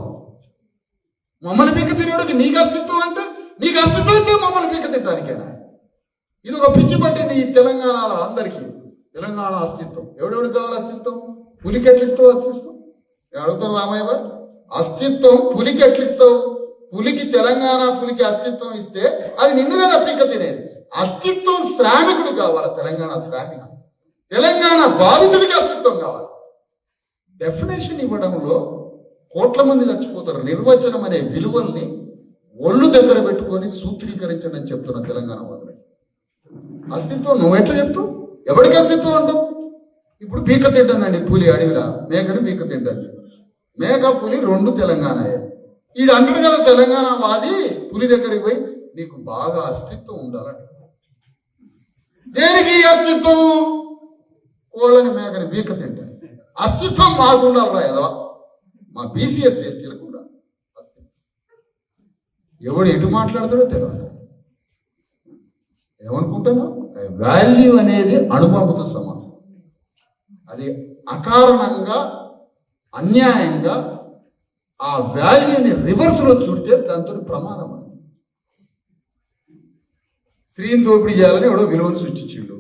[SPEAKER 1] మమ్మల్ని పీక తినేవాడికి నీకు అస్తిత్వం అంటే నీకు అస్తిత్వం అయితే మమ్మల్ని పీక తింటానికేనా? ఇది ఒక పిచ్చి పట్టింది ఈ తెలంగాణలో అందరికీ. తెలంగాణ అస్తిత్వం ఎవడెవడికి కావాలి? అస్తిత్వం పులికి ఎట్లిస్తావు? అస్తిత్వం అడుగుతారు రామయ్య. అస్తిత్వం పులికి ఎట్లిస్తావు? పులికి తెలంగాణ పులికి అస్తిత్వం ఇస్తే అది నిన్ను కదా పీక తినేది. అస్తిత్వం శ్రామికుడు కావాలి. తెలంగాణ శ్రామికుడు, తెలంగాణ బాధితుడికి అస్తిత్వం కావాలి. డెఫినేషన్ ఇవ్వడంలో కోట్ల మంది చచ్చిపోతారు. నిర్వచనం అనే విలువల్ని ఒళ్ళు దగ్గర పెట్టుకొని సూత్రీకరించండి అని చెప్తున్నా తెలంగాణ వాదులు. అస్తిత్వం నువ్వు ఎట్లా చెప్తావు? ఎవరికి అస్తిత్వం అంటావు? ఇప్పుడు పీక తింటుందండి పులి అడవిలా, మేకని పీక తింటుంది. మేక పులి రెండు తెలంగాణయే. ఈడు అంటాడు కదా తెలంగాణ వాది పులి దగ్గరికి పోయి నీకు బాగా అస్తిత్వం ఉండాలంట. దేనికి అస్తిత్వం? కోళ్ళని మేకని పీక తింటాయి. అస్తిత్వం మాకు ఉండాలరా ఏదో, మా బీసీఎస్సీ ఎస్టీలకు కూడా అస్తిత్వం. ఎవడు ఎటు మాట్లాడతాడో తెలియదు. ఏమనుకుంటాను? వాల్యూ అనేది అణుబాబుతో సమానం. అది అకారణంగా అన్యాయంగా ఆ వాల్యూని రివర్స్ లో చూడితే దాంతో ప్రమాదం. స్త్రీని దోపిడీ చేయాలని ఎవడో విలువను సృష్టించిండు.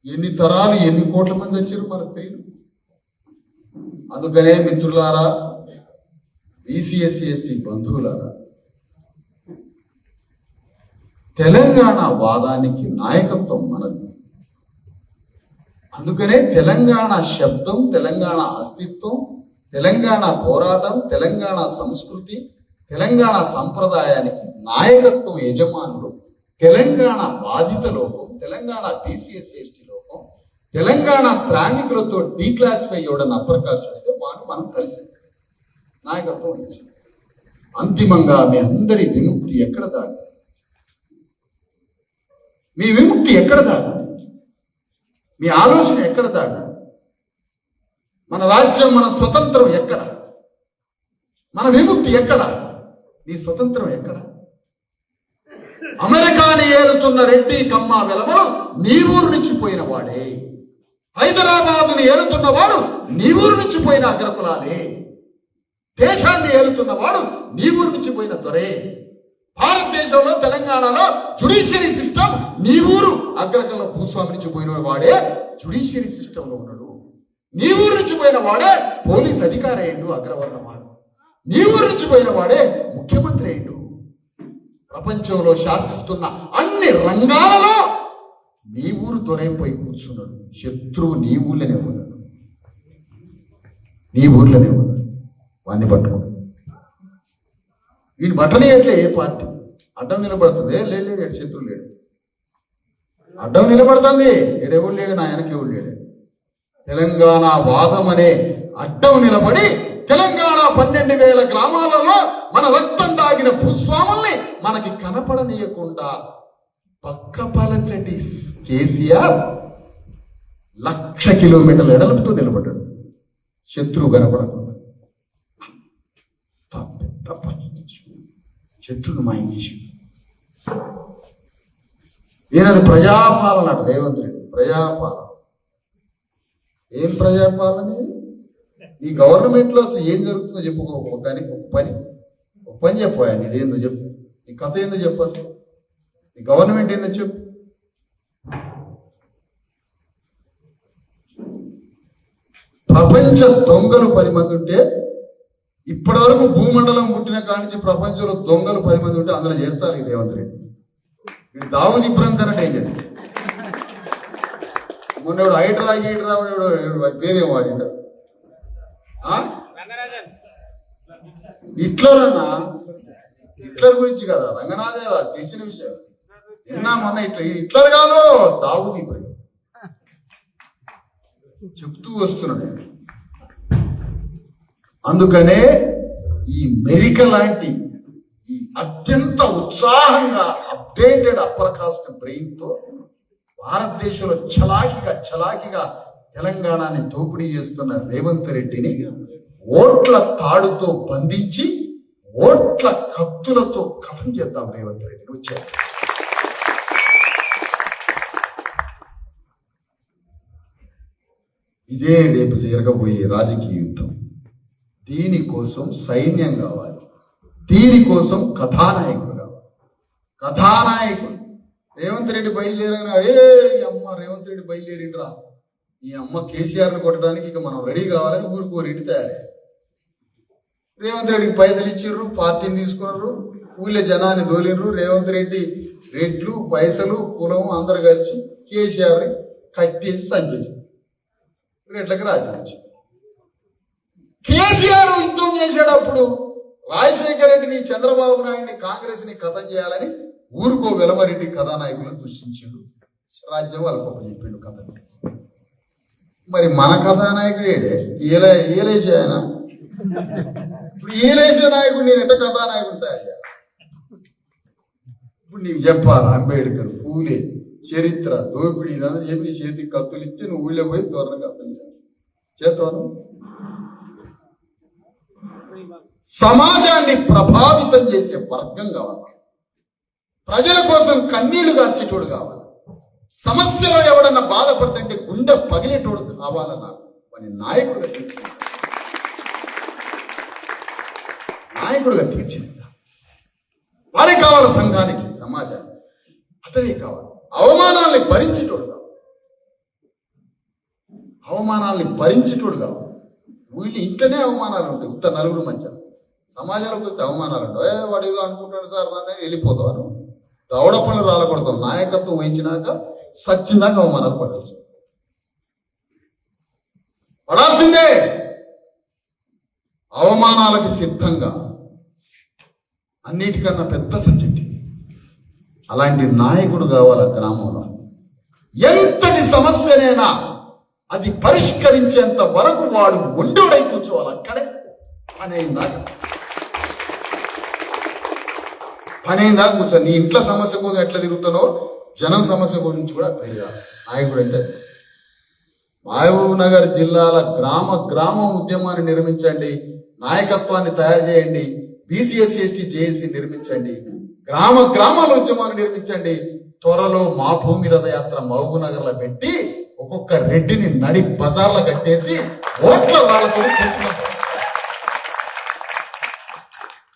[SPEAKER 1] ఎన్ని తరాలు ఎన్ని కోట్ల మంది వచ్చారు మన స్త్రీలు. అందుకనే మిత్రులారా, బీసీఎస్సీ ఎస్టీ బంధువులారా, తెలంగాణ వాదానికి నాయకత్వం మనది. అందుకనే తెలంగాణ శబ్దం, తెలంగాణ అస్తిత్వం, తెలంగాణ పోరాటం, తెలంగాణ సంస్కృతి, తెలంగాణ సంప్రదాయానికి నాయకత్వం యజమానులు తెలంగాణ బాధిత లోకం, తెలంగాణ బీసీఎస్సీ ఎస్టీ లోకం, తెలంగాణ శ్రామికులతో డీక్లాసిఫై అవ్వడం అప్పర్ కాస్ట్ అయితే మనం కలిసి నాయకత్వం వహించాం. అంతిమంగా మీ అందరి విముక్తి ఎక్కడ దాగి? మీ విముక్తి ఎక్కడ దాగి? మీ ఆలోచన ఎక్కడ దాగి? మన రాజ్యం, మన స్వతంత్రం ఎక్కడ? మన విముక్తి ఎక్కడ? నీ స్వతంత్రం ఎక్కడ? అమెరికాని ఏలుతున్న రెడ్డి కమ్మ వెలమలు నీ ఊరు నుంచి పోయిన వాడే. హైదరాబాదుని ఏలుతున్న వాడు నీ ఊరు నుంచి పోయిన అగ్రకులాలే. దేశాన్ని ఏలుతున్న వాడు నీ ఊరు నుంచి పోయిన దొరే. భారతదేశంలో తెలంగాణలో జుడిషియరీ సిస్టమ్ నీ ఊరు అగ్రకుల భూస్వామి నుంచి పోయిన వాడే జుడిషియరీ సిస్టమ్ లో ఉన్నాడు. నీ ఊరు నుంచి పోయిన వాడే పోలీస్ అధికారి అయ్యిండు అగ్రవర్ణమాడు. నీ ఊరు నుంచి పోయిన వాడే ముఖ్యమంత్రి అయ్యిండు. ప్రపంచంలో శాసిస్తున్న అన్ని రంగాలలో నీ ఊరు దొరైపోయి కూర్చున్నాడు. శత్రువు నీ ఊళ్ళనే ఉన్నాడు, నీ ఊర్లోనే ఉన్నాడు. వాడిని పట్టుకో. వీడిని బట్టనియట్లే ఏ పార్టీ. అడ్డం నిలబడుతుంది. లేడు శత్రువు లేడు. అడ్డం నిలబడుతుంది. ఏడెవడు లేడు, నా వెనక ఎవడు లేడు. తెలంగాణ వాదం అనే అడ్డం నిలబడి తెలంగాణ 12,000 గ్రామాలలో మన రక్తం దాగిన భూస్వాముల్ని మనకి కనపడనీయకుండా పక్కపలచటి కేసీఆర్ 1,00,000 కిలోమీటర్ల ఎడలుపుతూ నిలబడ్డాడు. శత్రువు కనపడకుండా. శత్రువును మాయం చేసి ఈయనది ప్రజాపాలన. రేవంత్ రెడ్డి ప్రజాపాలన. ఏం ప్రజాపాలన? ఈ గవర్నమెంట్ లో అసలు ఏం జరుగుతుందో చెప్పుకో. కానీ ఒక పని చెప్పాయా? ఇదేందో చెప్పు. నీ కథ ఏందో చెప్పు. అసలు ఈ గవర్నమెంట్ ఏందో చెప్పు. ప్రపంచ దొంగలు 10 మంది ఉంటే, ఇప్పటి వరకు భూమండలం పుట్టిన కానించి ప్రపంచంలో దొంగలు 10 మంది ఉంటే అందులో చేర్చాలి రేవంత్ రెడ్డి. వీడు దావుద్ ఇబ్రహీం కన్నా డేంజర్. మొన్న హైడ్రా పేరేం వాడిండు? హిట్లర్ అన్న. హిట్లర్ గురించి కదా, రంగనాథే తెలిసిన విషయం. నిన్న మొన్న హిట్లర్ కాదు, దావుద్ ఇబ్రహీం చెప్తూ వస్తున్నాడు. అందుకనే ఈ మెరిక లాంటి ఈ అత్యంత ఉత్సాహంగా అప్డేటెడ్ అప్పర్ కాస్ట్ బ్రెయిన్ తో భారతదేశంలో చలాకిగా తెలంగాణని దోపిడీ చేస్తున్న రేవంత్ రెడ్డిని ఓట్ల తాడుతో బంధించి ఓట్ల కత్తులతో కథం చేద్దాం. రేవంత్ రెడ్డిని వచ్చారు. ఇదే రేపు జరగబోయే రాజకీయ యుద్ధం. దీనికోసం సైన్యం కావాలి, దీనికోసం కథానాయకుడు కావాలి. కథానాయకుడు రేవంత్ రెడ్డి బయలుదేరని, అరే అమ్మ రేవంత్ రెడ్డి బయలుదేరిండ్రా, ఈ అమ్మ కేసీఆర్ని కొట్టడానికి ఇక మనం రెడీ కావాలని ఊరుకోరెడ్డి తయారయ్యారు. రేవంత్ రెడ్డికి పైసలు ఇచ్చిర్రు, పార్టీని తీసుకున్నారు, ఊళ్ళో జనాన్ని దోలిర్రు. రేవంత్ రెడ్డి రెడ్లు, పైసలు, కులం అందరు కలిసి కేసీఆర్ని కట్టేసి చంపేసి రెడ్లకి రాజ్యం వచ్చింది. కేసీఆర్ యుద్ధం చేసేటప్పుడు రాజశేఖర రెడ్డిని, చంద్రబాబు నాయుడిని, కాంగ్రెస్ ని కథం చేయాలని ఊరుకో వెలమరెడ్డి కథానాయకులను సృష్టించాడు. రాజ్యం వాళ్ళకు చెప్పిండు కథ. మరి మన కథానాయకుడు ఏడే? ఈలేసే ఆయన. ఇప్పుడు ఈలేసే నాయకుడు నేను ఎట్ట కథానాయకుడు తయారు చేయాలి? ఇప్పుడు నీకు చెప్పాలి. అంబేద్కర్, పూలే చరిత్ర, దోపిడీ ఇదంతా చెప్పి నీ చేతికి కత్తులు ఇస్తే నువ్వు ఊళ్ళో పోయి దూరంగా అర్థం చేయాలి. చేస్తాను. సమాజాన్ని ప్రభావితం చేసే వర్గం కావాలి. ప్రజల కోసం కన్నీళ్లు గార్చేటోడు కావాలి. సమస్యలో ఎవడన్నా బాధపడుతుంటే గుండె పగిలేటోడు కావాలన్నా వాని నాయకుడుగా తీర్చింది. వాడే కావాలి సంఘానికి, సమాజానికి. అతడే కావాలి. అవమానాల్ని భరించేటోడు కావాలి. అవమానాల్ని భరించేటోడు కావాలి. వీళ్ళు ఇంట్లోనే అవమానాలు ఉంటాయి. ఇంత నలుగురు మధ్య సమాజంలోకి వస్తే అవమానాలు ఉంటాయి. వాడు ఏదో అనుకుంటాడు సార్ నాన్న వెళ్ళిపోతావు. దవడ పనులు రాలకూడతాం. నాయకత్వం వహించినాక సచ్చిందాక అవమానాలు పడాల్సిందే. అవమానాలకి సిద్ధంగా అన్నిటికన్నా పెద్ద సబ్జెక్ట్ ఇది. అలాంటి నాయకుడు కావాలి గ్రామంలో. ఎంతటి సమస్యనైనా అది పరిష్కరించేంత వరకు వాడు మొండోడై కూర్చోవాలి అక్కడే. పనైందా కూర్చో. నీ ఇంట్లో సమస్య కోసం ఎట్లా తిరుగుతానో జనం సమస్య గురించి కూడా అట్లా చేయాలి నాయకుడు అంటే. మహబూబ్ నగర్ జిల్లాల గ్రామ ఉద్యమాన్ని నిర్మించండి, నాయకత్వాన్ని తయారు చేయండి, బీసీఎస్సీ ఎస్టీ జేఏసీ నిర్మించండి, గ్రామాల ఉద్యమాన్ని నిర్మించండి. త్వరలో మా భూమి రథయాత్ర మహబూబ్ నగర్ లో పెట్టి ఒక్కొక్క రెడ్డిని నడి బజార్లో కట్టేసి ఓట్ల వాళ్ళతో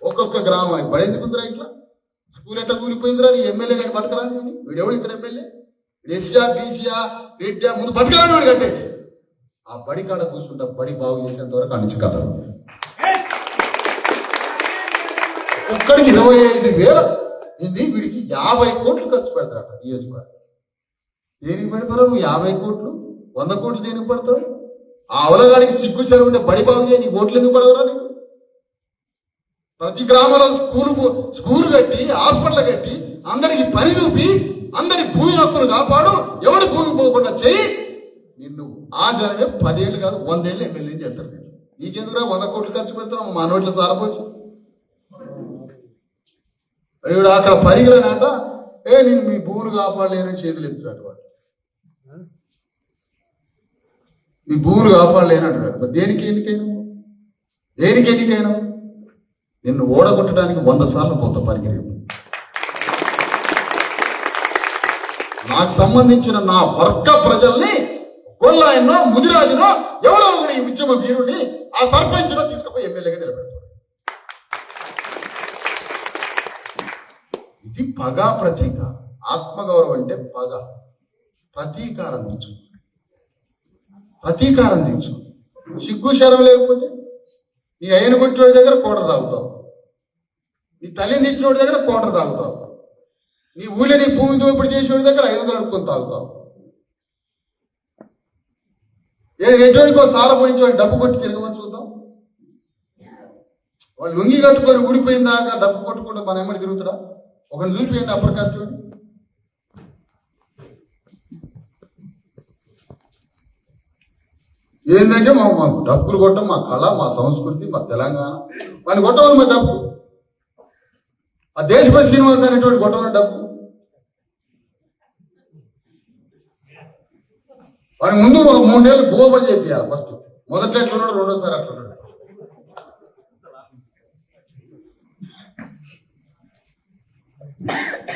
[SPEAKER 1] ఒక్కొక్క గ్రామం బడింది కుందరా ఇట్లా స్కూల్ ఎట్లా కూలిపోయిందిరా. నీ ఎమ్మెల్యే కానీ పట్టుకురాని వీడెవడు ఇక్కడ ఎమ్మెల్యే ఎస్సా బీసీయా రెడ్డా ముందు పట్టుకురాని వాడు కట్టేసి ఆ బడి కాడ కూర్చుంటా బడి బాగు చేసేంత వరకు అనిచి కథ. ఒక్కడికి 25,000 ఇది వీడికి 50 కోట్లు ఖర్చు పెడతారట నియోజకవర్గం. దేనికి పెడతారో నువ్వు 50 కోట్లు 100 కోట్లు దేనికి పెడతావు? ఆ అవలగాడికి సిగ్గు చెరువు ఉంటే బడి బాగు చేయి, నీ ఓట్లు ఎందుకు పడవరా నీకు? ప్రతి గ్రామంలో స్కూల్ కట్టి హాస్పిటల్ కట్టి అందరికి పని చూపి అందరి భూమి హక్కులు కాపాడు, ఎవడు భూమి పోకుండా చెయ్యి. నిన్ను ఆ జనమే 10 ఏళ్ళు కాదు 100 ఏళ్ళు ఎమ్మెల్యే చేస్తారు. నీకెందుకురా 100 కోట్లు ఖర్చు పెడతాను మా నోట్ల సారపోసి. వీడు అక్కడ పరిగెలనాట నేను మీ భూములు కాపాడలేనని చేతులు ఎత్తురాడు వాడు. మీ భూములు కాపాడలేనంటాడు. దేనికి ఎన్నికైనా నిన్ను ఓడగొట్టడానికి 100 సార్లు పోతా పరిగె. నాకు సంబంధించిన నా వర్గ ప్రజల్ని గొల్లాయనో ముదిరాజునో ఎవడో ఒకటి ఈ ఉద్యమ వీరుణ్ణి ఆ సర్పంచ్లో తీసుకుపోయి ఎమ్మెల్యేగా నిలబెడతాడు. ఇది పగ ప్రతీక. ఆత్మగౌరవం అంటే పగ. ప్రతీకారం తీర్చు. సిగ్గు శరం లేకపోతే నీ అయ్యను కొట్టినోడి దగ్గర కోటర్ తాగుతావు, నీ తల్లిని తిట్టినోడి దగ్గర కోటర్ తాగుతావు, నీ ఊళ్ళో నీ భూమి దోపిడి చేసేవాడి దగ్గర 500 అడుక్కొని తాగుతావు. రెడ్డికో సాల పోయించి డబ్బు కొట్టి తిరగమని చూద్దాం. వాళ్ళు లుంగి కట్టుకొని ఊడిపోయిన దాకా డబ్బు కొట్టుకుంటే మన ఎమ్మడి తిరుగుతారా? ఒకరిని చూపియండి అప్పటి కష్టం. ఏంటంటే మాకు డబ్బులు కొట్టం మా కళ, మా సంస్కృతి, మా తెలంగాణ. వాడిని కొట్టవాలి మా డబ్బు. ఆ దేశపతి శ్రీనివాస్ అనేటువంటి కొట్టమని డబ్బు. వాడి ముందు ఒక 3 నెలలు గోప చేయాలి. ఫస్ట్ మొదట్లో ఎట్లున్నాడు, రెండోసారి అట్లున్నాడు.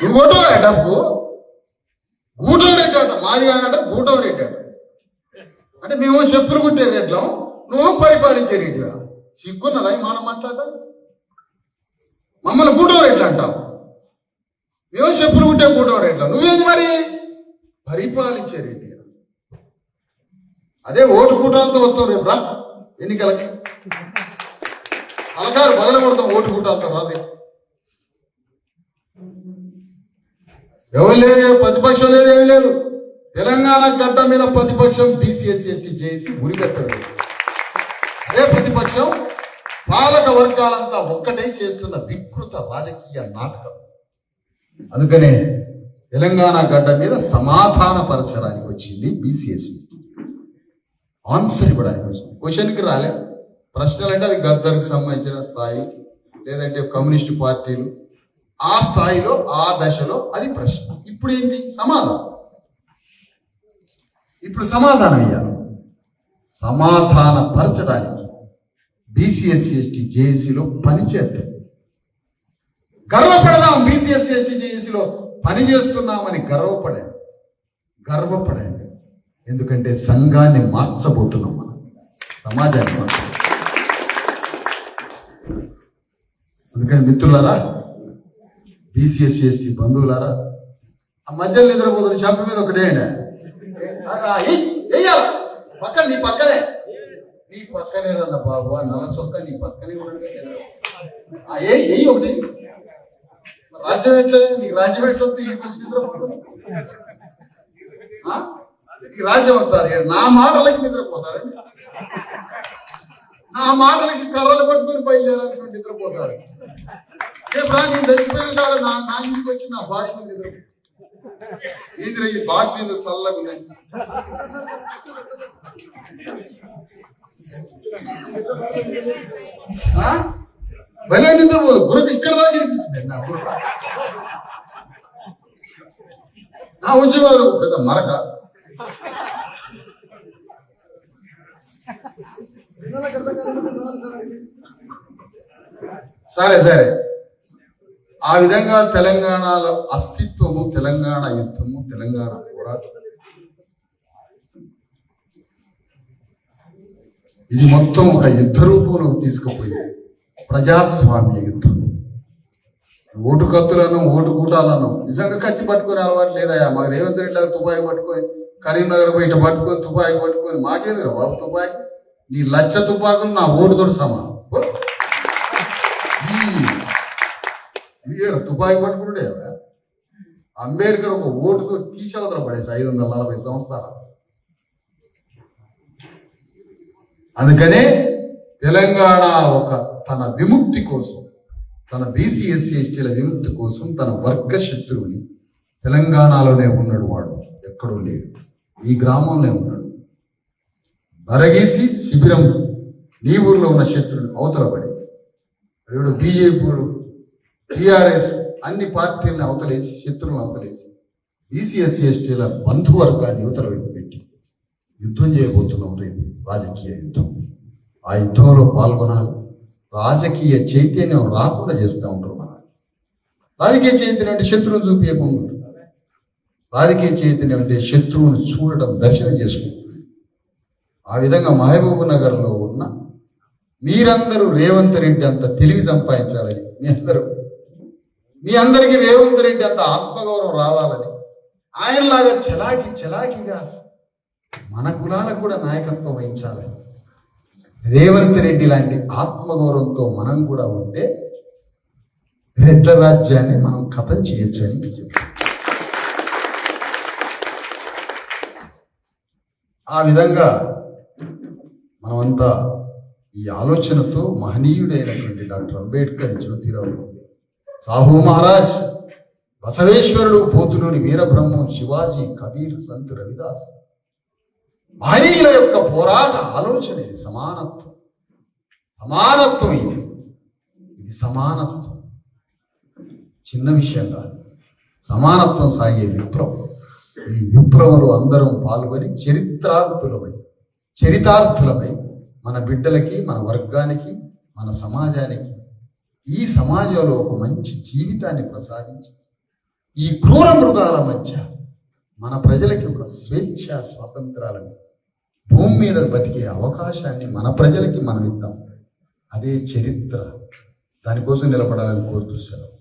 [SPEAKER 1] నువ్వు కొట్టవా డబ్బు? గూటం రెడ్డి అంట, మాది కానంటే గూటం రెడ్డి అంట. అంటే మేము చెప్పులు కుట్టే రెడ్లం, నువ్వు పరిపాలించే రెడ్డిగా. సిగ్గున్నదా మనం మాట్లాడటం? మమ్మల్ని గూటం రెడ్లు అంటావు. మేము చెప్పులు కుట్టే గూటం రెడ్లం, నువ్వేంది మరి పరిపాలించే రెడ్డి. అదే ఓటు కూటాలతో వస్తావు రేపు రా ఎన్నికలకి. అలగారు బదులు కొడతాం ఓటు కూటాలతో రాదే. ఎవరు లేదు, ప్రతిపక్షం లేదు, ఏమీ లేదు. తెలంగాణ గడ్డ మీద ప్రతిపక్షం బీసీఎస్సీ ఎస్టీ జేఏసీ ఉరిపెత్తదు. అదే ప్రతిపక్షం పాలక వర్గాలంతా ఒక్కటే చేస్తున్న వికృత రాజకీయ నాటకం. అందుకనే తెలంగాణ గడ్డ మీద సమాధానపరచడానికి వచ్చింది బీసీఎస్సీ. ఆన్సర్ ఇవ్వడానికి వచ్చింది. క్వశ్చన్కి రాలే. ప్రశ్నలు అంటే అది గద్దర్కి సంబంధించిన స్థాయి, లేదంటే కమ్యూనిస్టు పార్టీలు ఆ స్థాయిలో ఆ దశలో అది ప్రశ్న. ఇప్పుడు ఏంటి సమాధానం? ఇప్పుడు సమాధానం ఇవ్వాలి. సమాధానపరచడానికి బీసీఎస్సీ ఎస్టీ జేఏసీలో పనిచేద్దాం. గర్వపడదాం. బీసీఎస్సీ ఎస్టీ జేఏసీలో పనిచేస్తున్నామని గర్వపడండి. ఎందుకంటే సంఘాన్ని మార్చబోతున్నాం, మనం సమాజాన్ని మార్చబోతున్నాం. అందుకని మిత్రులారా, బీసీఎస్సీ ఎస్టీ బంధువులారా, ఆ మధ్యలో నిద్రపోతున్న చెంప మీద ఒకటే వెయ్యాల పక్కన నీ పక్కనే రన్న బాబు నల్ల సొక్క నీ పక్కనే వెయ్యి ఒకటి. రాజ్యం ఎట్లేదు నీకు? రాజ్యం ఎట్లొస్తే ఇంటికి వచ్చి నిద్రపోతాడు. ఈ రాజ్యం వస్తారు నా మాటలకి నిద్రపోతాడండి. నా మాటలకి కర్రలు పట్టుకొని బయలుదేరాలని నిద్రపోతాడు. రేపు నేను చచ్చిపోయిన కాడ నా ఇంటికి వచ్చి నా భార్య మీద నిద్రపోతాడు. ఇది బాక్స్ ఇది చల్లగా ఉందండి. భలే నిద్రపోదు గురకు ఇక్కడ దాకా వినిపించింది నా గురకు. నా ఉద్యోగాలు పెద్ద మరక. సరే సరే, ఆ విధంగా తెలంగాణలో అస్తిత్వము, తెలంగాణ యుద్ధము, తెలంగాణ పోరాటం ఇది మొత్తం ఒక యుద్ధ రూపంలోకి తీసుకుపోయి ప్రజాస్వామ్య యుద్ధం. ఓటు కత్తులను, ఓటు కూటాలను నిజంగా కత్తి పట్టుకొని అలవాటు లేదయా మాకు. రేవంత్ రెడ్డి తుపాయి పట్టుకొని కరీంనగర్ బయట పట్టుకొని తుపాయి పట్టుకొని మాకేది బాబు తుపాయి. నీ 1,00,000 తుపాకులు నా ఓటుతో సమానం. తుపాయి పట్టుకుంటే అంబేద్కర్ ఒక ఓటుతో తీసేవతల పడేసి 540 సంవత్సరాలు. అందుకనే తెలంగాణ ఒక తన విముక్తి కోసం, తన బీసీ ఎస్సీ ఎస్టీల విముక్తి కోసం తన వర్గ శత్రువుని తెలంగాణలోనే ఉన్నాడు. వాడు ఎక్కడో లేడు, ఈ గ్రామంలో ఉన్నాడు. బరగేసి శిబిరం నీ ఊర్లో ఉన్న శత్రువుని అవతల పడి బీజేపీ, టిఆర్ఎస్ అన్ని పార్టీలను అవతలేసి, శత్రువులను అవతలేసి బీసీ ఎస్సీ ఎస్టీల బంధువర్గాన్ని యువతల వైపు పెట్టి యుద్ధం చేయబోతున్నాం. రేపు రాజకీయ యుద్ధం. ఆ యుద్ధంలో పాల్గొనాలి. రాజకీయ చైతన్యం రాకుండా చేస్తూ ఉంటారు. మన రాజకీయ చైతన్యం అంటే శత్రువును చూపించకుండా, రాజకీయ చైతన్యం అంటే శత్రువును చూడటం, దర్శనం చేసుకుంటుంది. ఆ విధంగా మహబూబ్ నగర్లో ఉన్న మీరందరూ రేవంత్ రెడ్డి అంత తెలివి సంపాదించాలని, మీ అందరికీ రేవంత్ రెడ్డి అంత ఆత్మగౌరవం రావాలని, ఆయనలాగా చలాకీగా మన కులాలకు కూడా నాయకత్వం వహించాలని, రేవంత్ రెడ్డి లాంటి ఆత్మగౌరవంతో మనం కూడా ఉంటే రెడ్ల రాజ్యాన్ని మనం కథం చేయొచ్చని చెప్పారు. ఆ విధంగా మనమంతా ఈ ఆలోచనతో మహనీయుడైనటువంటి డాక్టర్ అంబేద్కర్, జ్యోతిరావు, సాహు మహారాజ్, బసవేశ్వరుడు, పోతులూరి వీరబ్రహ్మం, శివాజీ, కబీర్, సంత్ రవిదాస్ మహనీయుల యొక్క పోరాట ఆలోచన ఇది. సమానత్వం ఇది సమానత్వం చిన్న విషయం కాదు. సమానత్వం సాగే విప్లవం. ఈ విప్లవంలో అందరం పాల్గొని చరితార్థులమై మన బిడ్డలకి, మన వర్గానికి, మన సమాజానికి, ఈ సమాజంలో ఒక మంచి జీవితాన్ని ప్రసాదించి ఈ క్రూర మృగాల మధ్య మన ప్రజలకి ఒక స్వేచ్ఛ స్వాతంత్రాలను, భూమి మీద బతికే అవకాశాన్ని మన ప్రజలకి మనం ఇద్దాం. అదే చరిత్ర. దానికోసం నిలబడాలని కోరుతూ సెలవు.